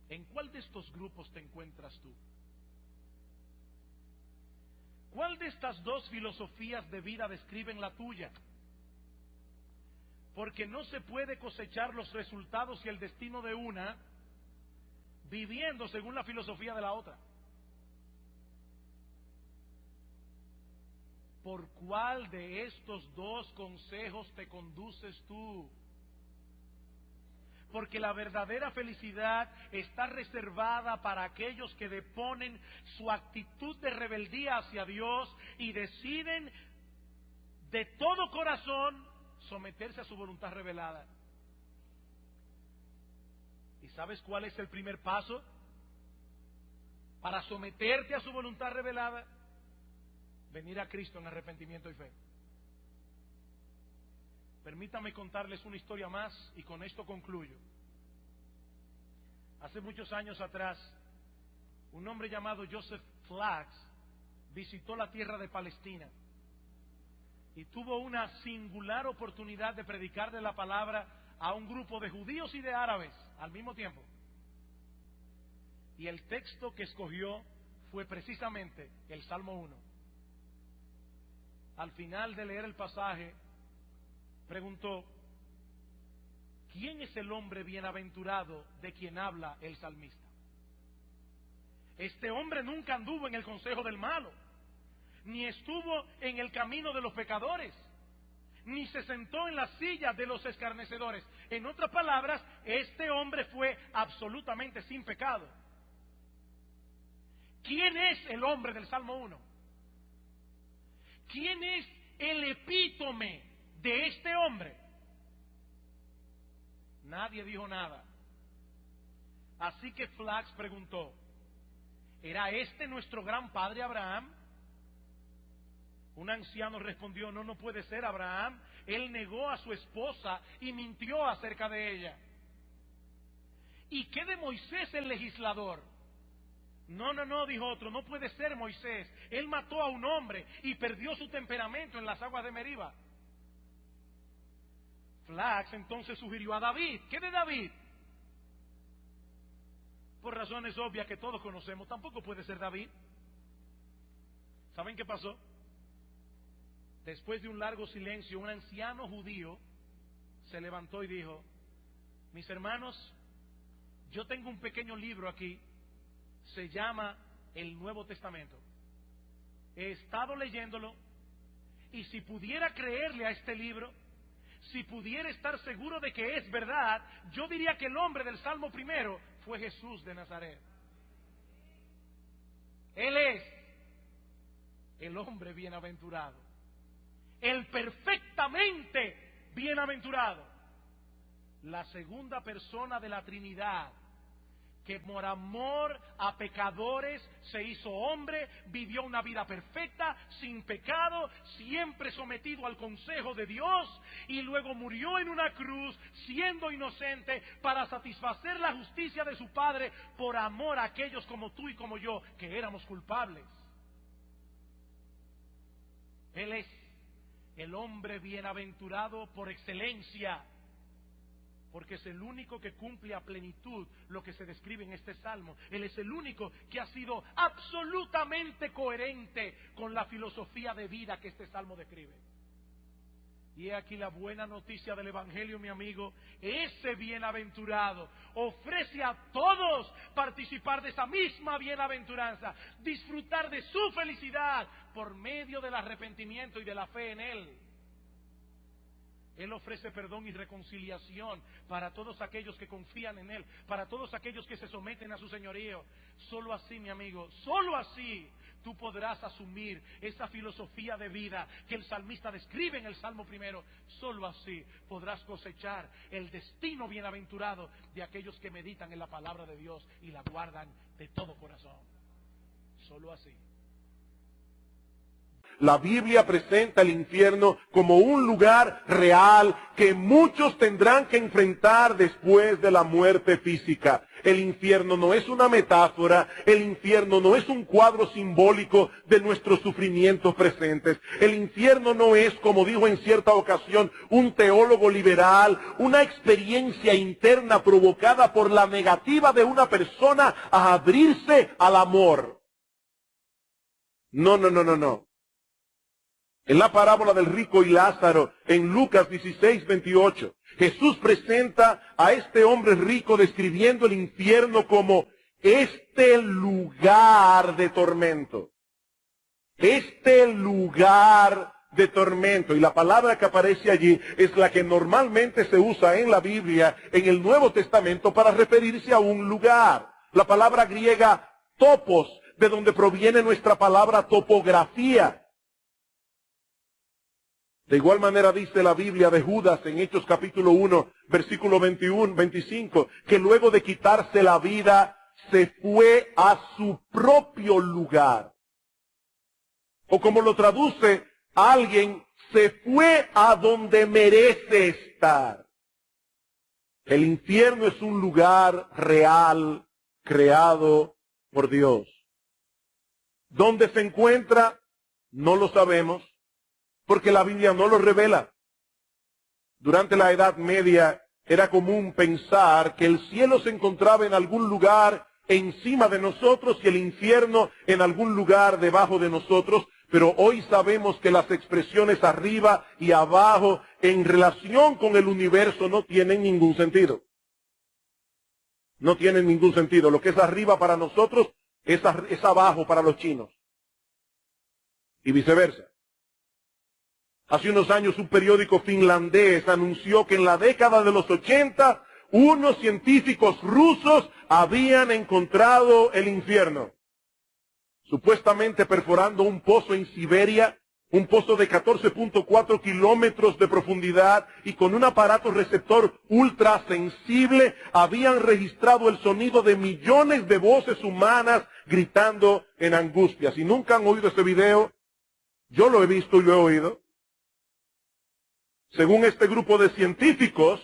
Speaker 1: ¿en cuál de estos grupos te encuentras tú? ¿Cuál de estas 2 filosofías de vida describen la tuya? Porque no se puede cosechar los resultados y el destino de una viviendo según la filosofía de la otra. ¿Por cuál de estos 2 consejos te conduces tú? Porque la verdadera felicidad está reservada para aquellos que deponen su actitud de rebeldía hacia Dios y deciden de todo corazón someterse a su voluntad revelada. ¿Y sabes cuál es el primer paso para someterte a su voluntad revelada? Venir a Cristo en arrepentimiento y fe. Permítame contarles una historia más y con esto concluyo. Hace muchos años atrás, un hombre llamado Joseph Flax visitó la tierra de Palestina y tuvo una singular oportunidad de predicarle la palabra a un grupo de judíos y de árabes al mismo tiempo. Y el texto que escogió fue precisamente el Salmo 1. Al final de leer el pasaje, preguntó: ¿quién es el hombre bienaventurado de quien habla el salmista? Este hombre nunca anduvo en el consejo del malo, ni estuvo en el camino de los pecadores, ni se sentó en la silla de los escarnecedores. En otras palabras, este hombre fue absolutamente sin pecado. ¿Quién es el hombre del Salmo 1? ¿Quién es el epítome de este hombre? Nadie dijo nada. Así que Flax preguntó: ¿era este nuestro gran padre Abraham? Un anciano respondió: no puede ser Abraham. Él negó a su esposa y mintió acerca de ella. ¿Y qué de Moisés el legislador? No, dijo otro, no puede ser Moisés. Él mató a un hombre y perdió su temperamento en las aguas de Meriba. Flax entonces sugirió a David. ¿Qué de David? Por razones obvias que todos conocemos, tampoco puede ser David. ¿Saben qué pasó? Después de un largo silencio, un anciano judío se levantó y dijo: mis hermanos, yo tengo un pequeño libro aquí, se llama el Nuevo Testamento. He estado leyéndolo, y si pudiera creerle a este libro, si pudiera estar seguro de que es verdad, yo diría que el hombre del Salmo primero fue Jesús de Nazaret. Él es el hombre bienaventurado, el perfectamente bienaventurado, la segunda persona de la Trinidad, que por amor a pecadores se hizo hombre, vivió una vida perfecta, sin pecado, siempre sometido al consejo de Dios, y luego murió en una cruz siendo inocente para satisfacer la justicia de su Padre por amor a aquellos como tú y como yo que éramos culpables. Él es el hombre bienaventurado por excelencia, porque es el único que cumple a plenitud lo que se describe en este salmo. Él es el único que ha sido absolutamente coherente con la filosofía de vida que este salmo describe. Y he aquí la buena noticia del Evangelio, mi amigo. Ese bienaventurado ofrece a todos participar de esa misma bienaventuranza, disfrutar de su felicidad por medio del arrepentimiento y de la fe en Él. Él ofrece perdón y reconciliación para todos aquellos que confían en Él, para todos aquellos que se someten a su señorío. Solo así, mi amigo, solo así tú podrás asumir esa filosofía de vida que el salmista describe en el Salmo primero. Solo así podrás cosechar el destino bienaventurado de aquellos que meditan en la palabra de Dios y la guardan de todo corazón. Solo así.
Speaker 2: La Biblia presenta el infierno como un lugar real que muchos tendrán que enfrentar después de la muerte física. El infierno no es una metáfora, el infierno no es un cuadro simbólico de nuestros sufrimientos presentes. El infierno no es, como dijo en cierta ocasión un teólogo liberal, una experiencia interna provocada por la negativa de una persona a abrirse al amor. No. En la parábola del rico y Lázaro, en Lucas 16:28, Jesús presenta a este hombre rico describiendo el infierno como este lugar de tormento. Este lugar de tormento. Y la palabra que aparece allí es la que normalmente se usa en la Biblia, en el Nuevo Testamento, para referirse a un lugar. La palabra griega topos, de donde proviene nuestra palabra topografía. De igual manera dice la Biblia de Judas en Hechos capítulo 1, versículo 25, que luego de quitarse la vida, se fue a su propio lugar. O como lo traduce alguien, se fue a donde merece estar. El infierno es un lugar real, creado por Dios. ¿Dónde se encuentra? No lo sabemos, porque la Biblia no lo revela. Durante la Edad Media era común pensar que el cielo se encontraba en algún lugar encima de nosotros y el infierno en algún lugar debajo de nosotros, pero hoy sabemos que las expresiones arriba y abajo en relación con el universo no tienen ningún sentido. No tienen ningún sentido. Lo que es arriba para nosotros es abajo para los chinos. Y viceversa. Hace unos años un periódico finlandés anunció que en la década de los 80 unos científicos rusos habían encontrado el infierno. Supuestamente perforando un pozo en Siberia, un pozo de 14.4 kilómetros de profundidad y con un aparato receptor ultrasensible, habían registrado el sonido de millones de voces humanas gritando en angustia. Si nunca han oído ese video, yo lo he visto y lo he oído. Según este grupo de científicos,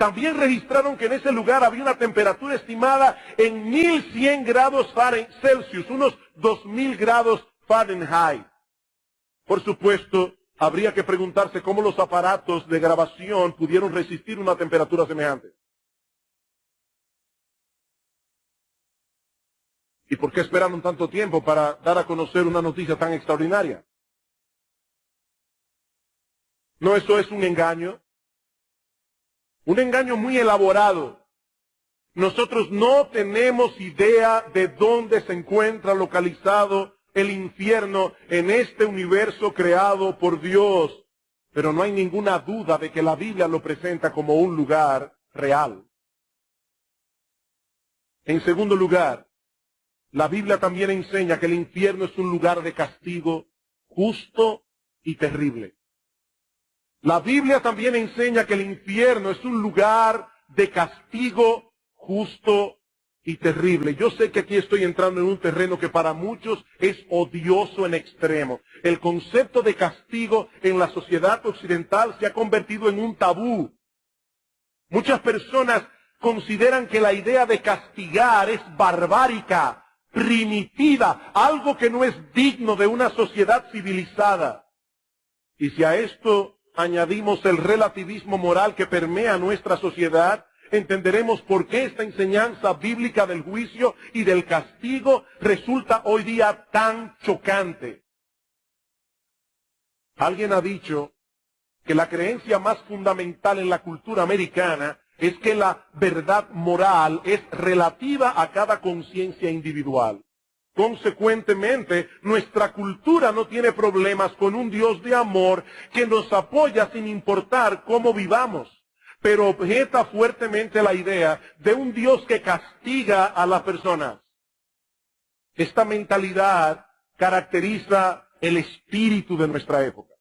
Speaker 2: También registraron que en ese lugar había una temperatura estimada en 1100 grados Celsius, unos 2000 grados Fahrenheit. Por supuesto, habría que preguntarse cómo los aparatos de grabación pudieron resistir una temperatura semejante. ¿Y por qué esperaron tanto tiempo para dar a conocer una noticia tan extraordinaria? ¿No eso es un engaño? Un engaño muy elaborado. Nosotros no tenemos idea de dónde se encuentra localizado el infierno en este universo creado por Dios. Pero no hay ninguna duda de que la Biblia lo presenta como un lugar real. En segundo lugar, la Biblia también enseña que el infierno es un lugar de castigo justo y terrible. La Biblia también enseña que el infierno es un lugar de castigo justo y terrible. Yo sé que aquí estoy entrando en un terreno que para muchos es odioso en extremo. El concepto de castigo en la sociedad occidental se ha convertido en un tabú. Muchas personas consideran que la idea de castigar es barbárica, primitiva, algo que no es digno de una sociedad civilizada. Y si a esto añadimos el relativismo moral que permea nuestra sociedad, entenderemos por qué esta enseñanza bíblica del juicio y del castigo resulta hoy día tan chocante. Alguien ha dicho que la creencia más fundamental en la cultura americana es que la verdad moral es relativa a cada conciencia individual. Consecuentemente, nuestra cultura no tiene problemas con un Dios de amor que nos apoya sin importar cómo vivamos, pero objeta fuertemente la idea de un Dios que castiga a las personas. Esta mentalidad caracteriza el espíritu de nuestra época.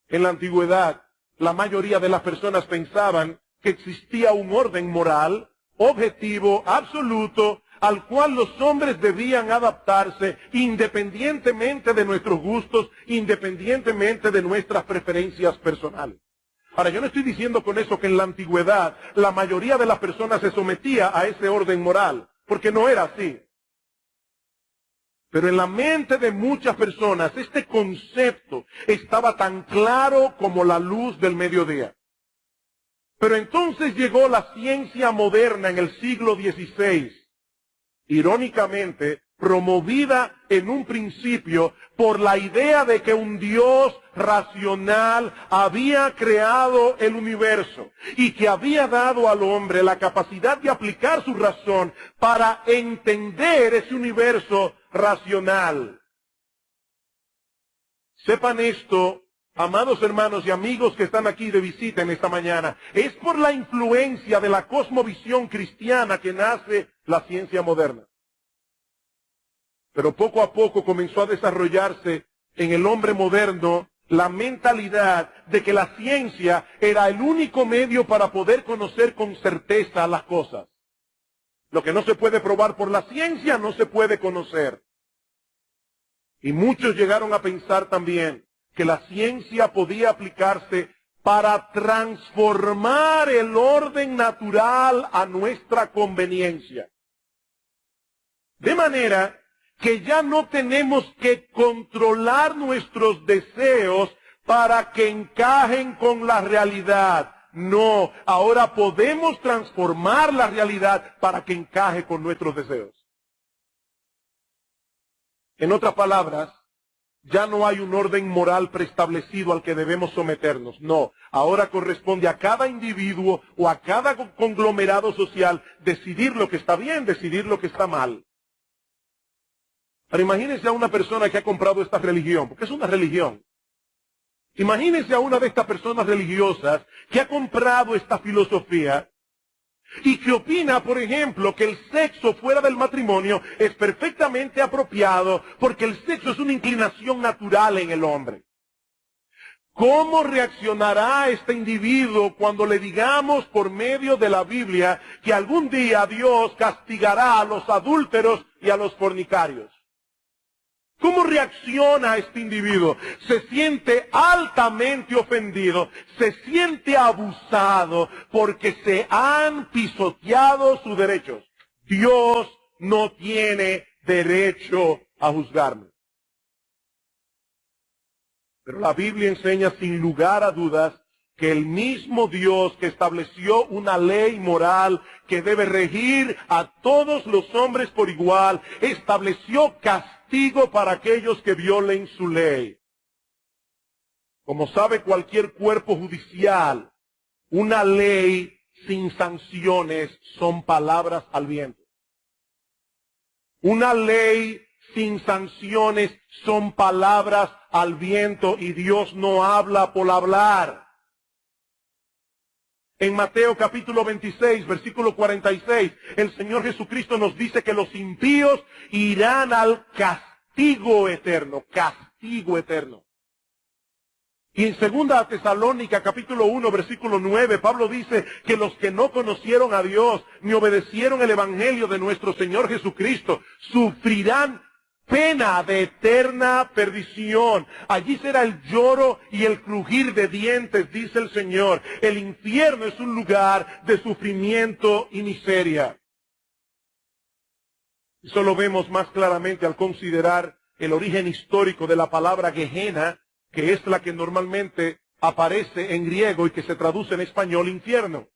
Speaker 2: En la antigüedad, la mayoría de las personas pensaban que existía un orden moral, objetivo, absoluto, al cual los hombres debían adaptarse independientemente de nuestros gustos, independientemente de nuestras preferencias personales. Ahora, yo no estoy diciendo con eso que en la antigüedad la mayoría de las personas se sometía a ese orden moral, porque no era así. Pero en la mente de muchas personas este concepto estaba tan claro como la luz del mediodía. Pero entonces llegó la ciencia moderna en el siglo XVI, irónicamente promovida en un principio por la idea de que un Dios racional había creado el universo y que había dado al hombre la capacidad de aplicar su razón para entender ese universo racional. Sepan esto, amados hermanos y amigos que están aquí de visita en esta mañana, es por la influencia de la cosmovisión cristiana que nace la ciencia moderna. Pero poco a poco comenzó a desarrollarse en el hombre moderno la mentalidad de que la ciencia era el único medio para poder conocer con certeza las cosas. Lo que no se puede probar por la ciencia no se puede conocer. Y muchos llegaron a pensar también que la ciencia podía aplicarse para transformar el orden natural a nuestra conveniencia. De manera que ya no tenemos que controlar nuestros deseos para que encajen con la realidad. No, ahora podemos transformar la realidad para que encaje con nuestros deseos. En otras palabras, ya no hay un orden moral preestablecido al que debemos someternos. No, ahora corresponde a cada individuo o a cada conglomerado social decidir lo que está bien, decidir lo que está mal. Pero imagínense a una persona que ha comprado esta religión, porque es una religión. Imagínense a una de estas personas religiosas que ha comprado esta filosofía y que opina, por ejemplo, que el sexo fuera del matrimonio es perfectamente apropiado porque el sexo es una inclinación natural en el hombre. ¿Cómo reaccionará este individuo cuando le digamos por medio de la Biblia que algún día Dios castigará a los adúlteros y a los fornicarios? ¿Cómo reacciona este individuo? Se siente altamente ofendido, se siente abusado porque se han pisoteado sus derechos. Dios no tiene derecho a juzgarme. Pero la Biblia enseña sin lugar a dudas que el mismo Dios que estableció una ley moral que debe regir a todos los hombres por igual, estableció castigo para aquellos que violen su ley. Como sabe cualquier cuerpo judicial, una ley sin sanciones son palabras al viento. Una ley sin sanciones son palabras al viento y Dios no habla por hablar. En Mateo capítulo 26, versículo 46, el Señor Jesucristo nos dice que los impíos irán al castigo eterno, castigo eterno. Y en 2 Tesalónica capítulo 1, versículo 9, Pablo dice que los que no conocieron a Dios ni obedecieron el evangelio de nuestro Señor Jesucristo sufrirán pena de eterna perdición. Allí será el lloro y el crujir de dientes, dice el Señor. El infierno es un lugar de sufrimiento y miseria. Eso lo vemos más claramente al considerar el origen histórico de la palabra Gehenna, que es la que normalmente aparece en griego y que se traduce en español infierno.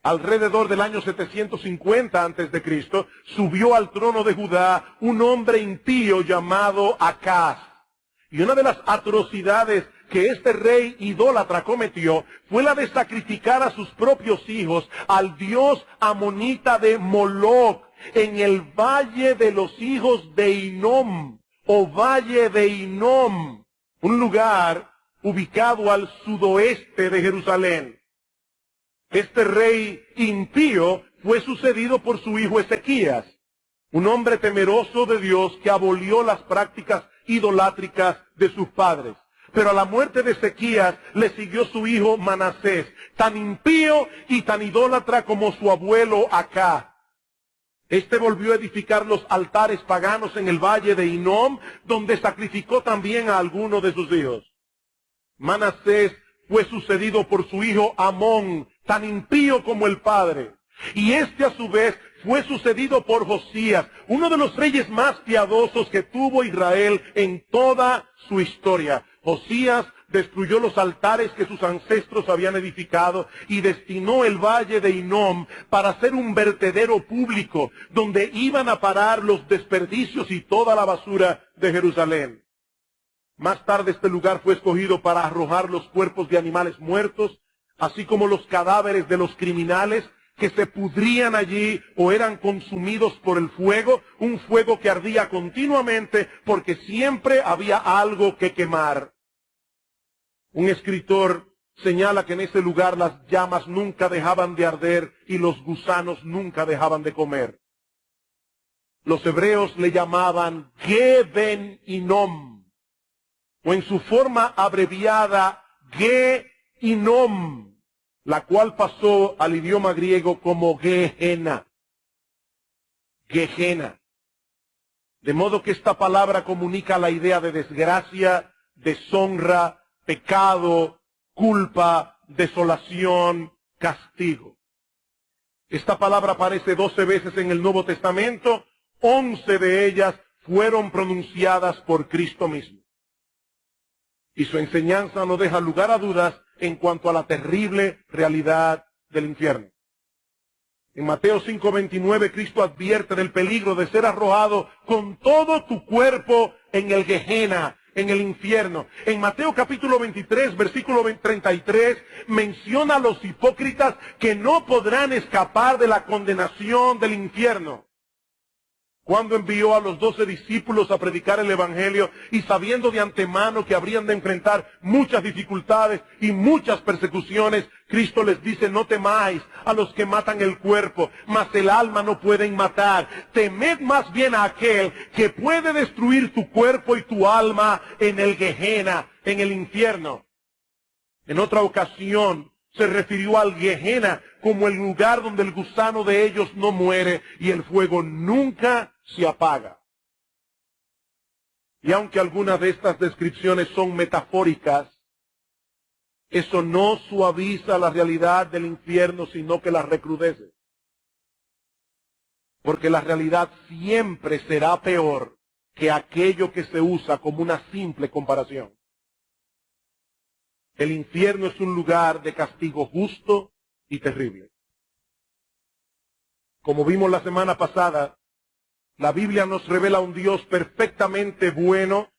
Speaker 2: Alrededor del año 750 antes de Cristo, subió al trono de Judá un hombre impío llamado Acaz. Y una de las atrocidades que este rey idólatra cometió fue la de sacrificar a sus propios hijos al dios amonita de Moloc en el valle de los hijos de Hinnom, o valle de Hinnom, un lugar ubicado al sudoeste de Jerusalén. Este rey impío fue sucedido por su hijo Ezequías, un hombre temeroso de Dios que abolió las prácticas idolátricas de sus padres. Pero a la muerte de Ezequías le siguió su hijo Manasés, tan impío y tan idólatra como su abuelo Acaz. Este volvió a edificar los altares paganos en el valle de Hinnom, donde sacrificó también a algunos de sus hijos. Manasés fue sucedido por su hijo Amón, tan impío como el padre. Y este a su vez fue sucedido por Josías, uno de los reyes más piadosos que tuvo Israel en toda su historia. Josías destruyó los altares que sus ancestros habían edificado y destinó el valle de Hinnom para ser un vertedero público donde iban a parar los desperdicios y toda la basura de Jerusalén. Más tarde este lugar fue escogido para arrojar los cuerpos de animales muertos, así como los cadáveres de los criminales que se pudrían allí o eran consumidos por el fuego, un fuego que ardía continuamente porque siempre había algo que quemar. Un escritor señala que en ese lugar las llamas nunca dejaban de arder y los gusanos nunca dejaban de comer. Los hebreos le llamaban Geben Hinnom, o en su forma abreviada Ge-Hinnom, la cual pasó al idioma griego como Gehenna. Gehenna. De modo que esta palabra comunica la idea de desgracia, deshonra, pecado, culpa, desolación, castigo. Esta palabra aparece 12 veces en el Nuevo Testamento, 11 de ellas fueron pronunciadas por Cristo mismo. Y su enseñanza no deja lugar a dudas en cuanto a la terrible realidad del infierno. En Mateo 5:29, Cristo advierte del peligro de ser arrojado con todo tu cuerpo en el Gehenna, en el infierno. En Mateo capítulo 23, versículo 33, menciona a los hipócritas que no podrán escapar de la condenación del infierno. Cuando envió a los 12 discípulos a predicar el evangelio y sabiendo de antemano que habrían de enfrentar muchas dificultades y muchas persecuciones, Cristo les dice: no temáis a los que matan el cuerpo, mas el alma no pueden matar. Temed más bien a aquel que puede destruir tu cuerpo y tu alma en el Gehenna, en el infierno. En otra ocasión se refirió al Gehenna como el lugar donde el gusano de ellos no muere y el fuego nunca se apaga. Y aunque algunas de estas descripciones son metafóricas, eso no suaviza la realidad del infierno, sino que la recrudece. Porque la realidad siempre será peor que aquello que se usa como una simple comparación. El infierno es un lugar de castigo justo y terrible. Como vimos la semana pasada, la Biblia nos revela un Dios perfectamente bueno,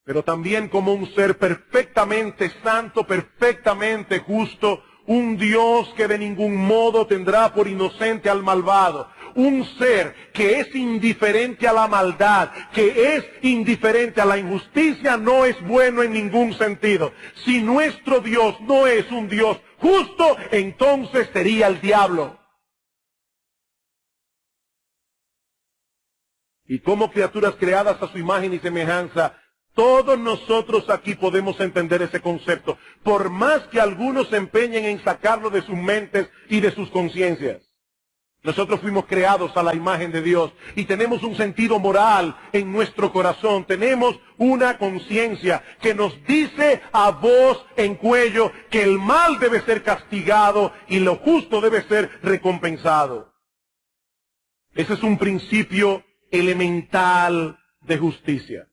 Speaker 2: pero también como un ser perfectamente santo, perfectamente justo, un Dios que de ningún modo tendrá por inocente al malvado, un ser que es indiferente a la maldad, que es indiferente a la injusticia, no es bueno en ningún sentido. Si nuestro Dios no es un Dios justo, entonces sería el diablo. Y como criaturas creadas a su imagen y semejanza, todos nosotros aquí podemos entender ese concepto, por más que algunos se empeñen en sacarlo de sus mentes y de sus conciencias. Nosotros fuimos creados a la imagen de Dios y tenemos un sentido moral en nuestro corazón. Tenemos una conciencia que nos dice a voz en cuello que el mal debe ser castigado y lo justo debe ser recompensado. Ese es un principio elemental de justicia.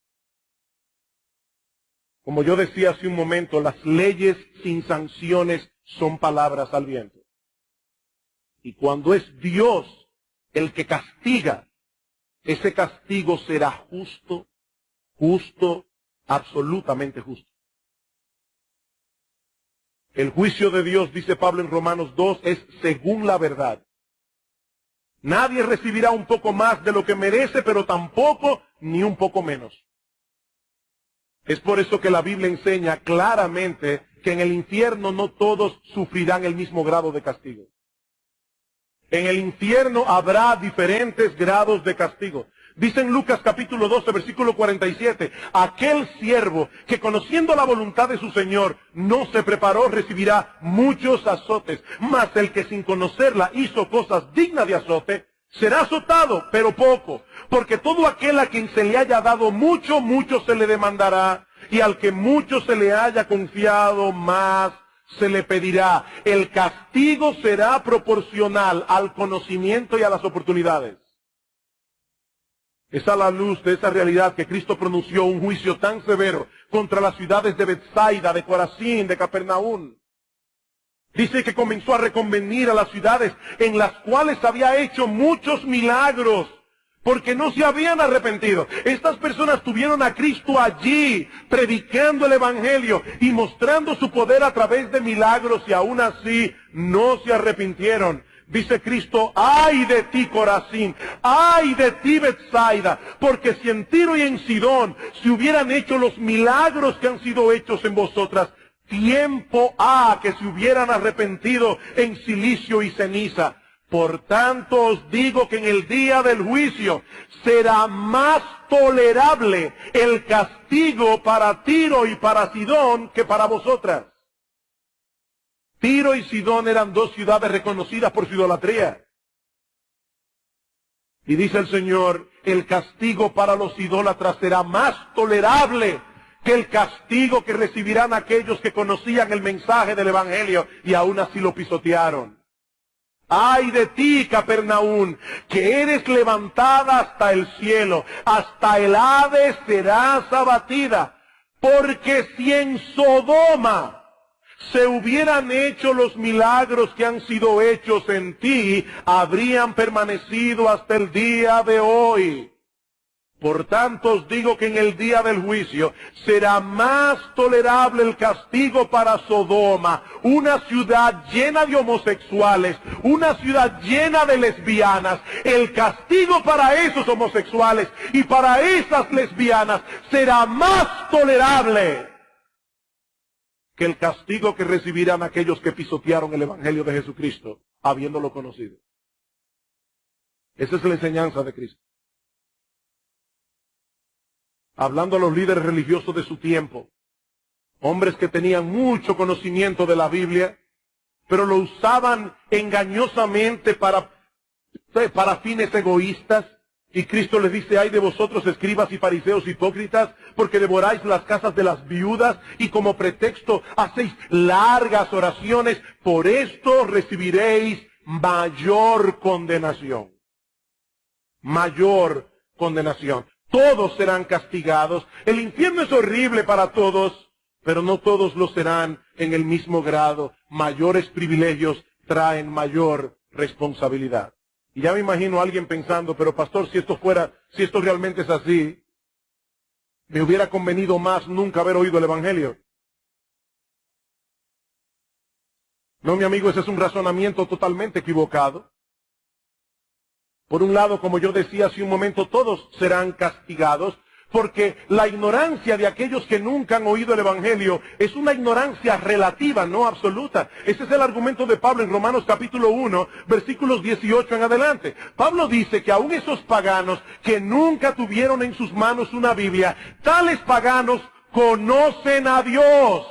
Speaker 2: Como yo decía hace un momento, las leyes sin sanciones son palabras al viento. Y cuando es Dios el que castiga, ese castigo será justo, absolutamente justo. El juicio de Dios, dice Pablo en Romanos 2, es según la verdad. Nadie recibirá un poco más de lo que merece, pero tampoco ni un poco menos. Es por eso que la Biblia enseña claramente que en el infierno no todos sufrirán el mismo grado de castigo. En el infierno habrá diferentes grados de castigo. Dice en Lucas capítulo 12, versículo 47, aquel siervo que conociendo la voluntad de su Señor no se preparó recibirá muchos azotes, mas el que sin conocerla hizo cosas dignas de azote, será azotado, pero poco, porque todo aquel a quien se le haya dado mucho, mucho se le demandará, y al que mucho se le haya confiado, más se le pedirá. El castigo será proporcional al conocimiento y a las oportunidades. Es a la luz de esa realidad que Cristo pronunció un juicio tan severo contra las ciudades de Betsaida, de Corazín, de Capernaum. Dice que comenzó a reconvenir a las ciudades en las cuales había hecho muchos milagros, porque no se habían arrepentido. Estas personas tuvieron a Cristo allí, predicando el Evangelio y mostrando su poder a través de milagros, y aún así no se arrepintieron. Dice Cristo, ¡ay de ti, Corazín! ¡Ay de ti, Betsaida! Porque si en Tiro y en Sidón se hubieran hecho los milagros que han sido hechos en vosotras, tiempo ha que se hubieran arrepentido en silicio y ceniza. Por tanto os digo que en el día del juicio será más tolerable el castigo para Tiro y para Sidón que para vosotras. Tiro y Sidón eran dos ciudades reconocidas por su idolatría. Y dice el Señor, el castigo para los idólatras será más tolerable que el castigo que recibirán aquellos que conocían el mensaje del Evangelio y aún así lo pisotearon. ¡Ay de ti, Capernaum, que eres levantada hasta el cielo, hasta el Hades serás abatida! Porque si en Sodoma se hubieran hecho los milagros que han sido hechos en ti, habrían permanecido hasta el día de hoy. Por tanto os digo que en el día del juicio será más tolerable el castigo para Sodoma, una ciudad llena de homosexuales, una ciudad llena de lesbianas. El castigo para esos homosexuales y para esas lesbianas será más tolerable que el castigo que recibirán aquellos que pisotearon el Evangelio de Jesucristo, habiéndolo conocido. Esa es la enseñanza de Cristo. Hablando a los líderes religiosos de su tiempo, hombres que tenían mucho conocimiento de la Biblia, pero lo usaban engañosamente para fines egoístas, Y Cristo les dice, ay de vosotros escribas y fariseos hipócritas, porque devoráis las casas de las viudas y como pretexto hacéis largas oraciones. Por esto recibiréis mayor condenación. Mayor condenación. Todos serán castigados. El infierno es horrible para todos, pero no todos lo serán en el mismo grado. Mayores privilegios traen mayor responsabilidad. Y ya me imagino a alguien pensando, pero pastor, si esto realmente es así, me hubiera convenido más nunca haber oído el Evangelio. No, mi amigo, ese es un razonamiento totalmente equivocado. Por un lado, como yo decía hace un momento, todos serán castigados, porque la ignorancia de aquellos que nunca han oído el Evangelio es una ignorancia relativa, no absoluta. Ese es el argumento de Pablo en Romanos capítulo 1, versículos 18 en adelante. Pablo dice que aún esos paganos que nunca tuvieron en sus manos una Biblia, tales paganos conocen a Dios.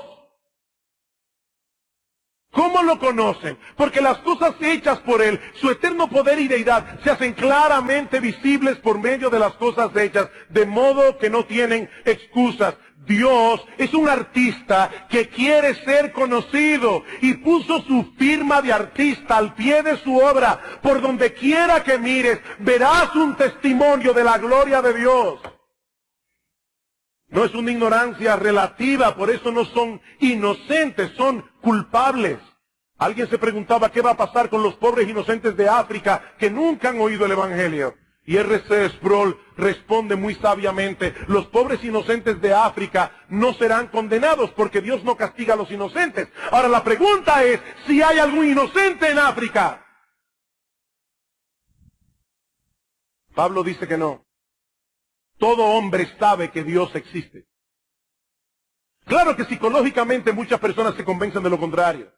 Speaker 2: ¿Cómo lo conocen? Porque las cosas hechas por Él, su eterno poder y deidad, se hacen claramente visibles por medio de las cosas hechas, de modo que no tienen excusas. Dios es un artista que quiere ser conocido y puso su firma de artista al pie de su obra. Por donde quiera que mires, verás un testimonio de la gloria de Dios. No es una ignorancia relativa, por eso no son inocentes, son culpables. Alguien se preguntaba qué va a pasar con los pobres inocentes de África que nunca han oído el Evangelio. Y R.C. Sproul responde muy sabiamente, los pobres inocentes de África no serán condenados porque Dios no castiga a los inocentes. Ahora la pregunta es si hay algún inocente en África. Pablo dice que no. Todo hombre sabe que Dios existe. Claro que psicológicamente muchas personas se convencen de lo contrario.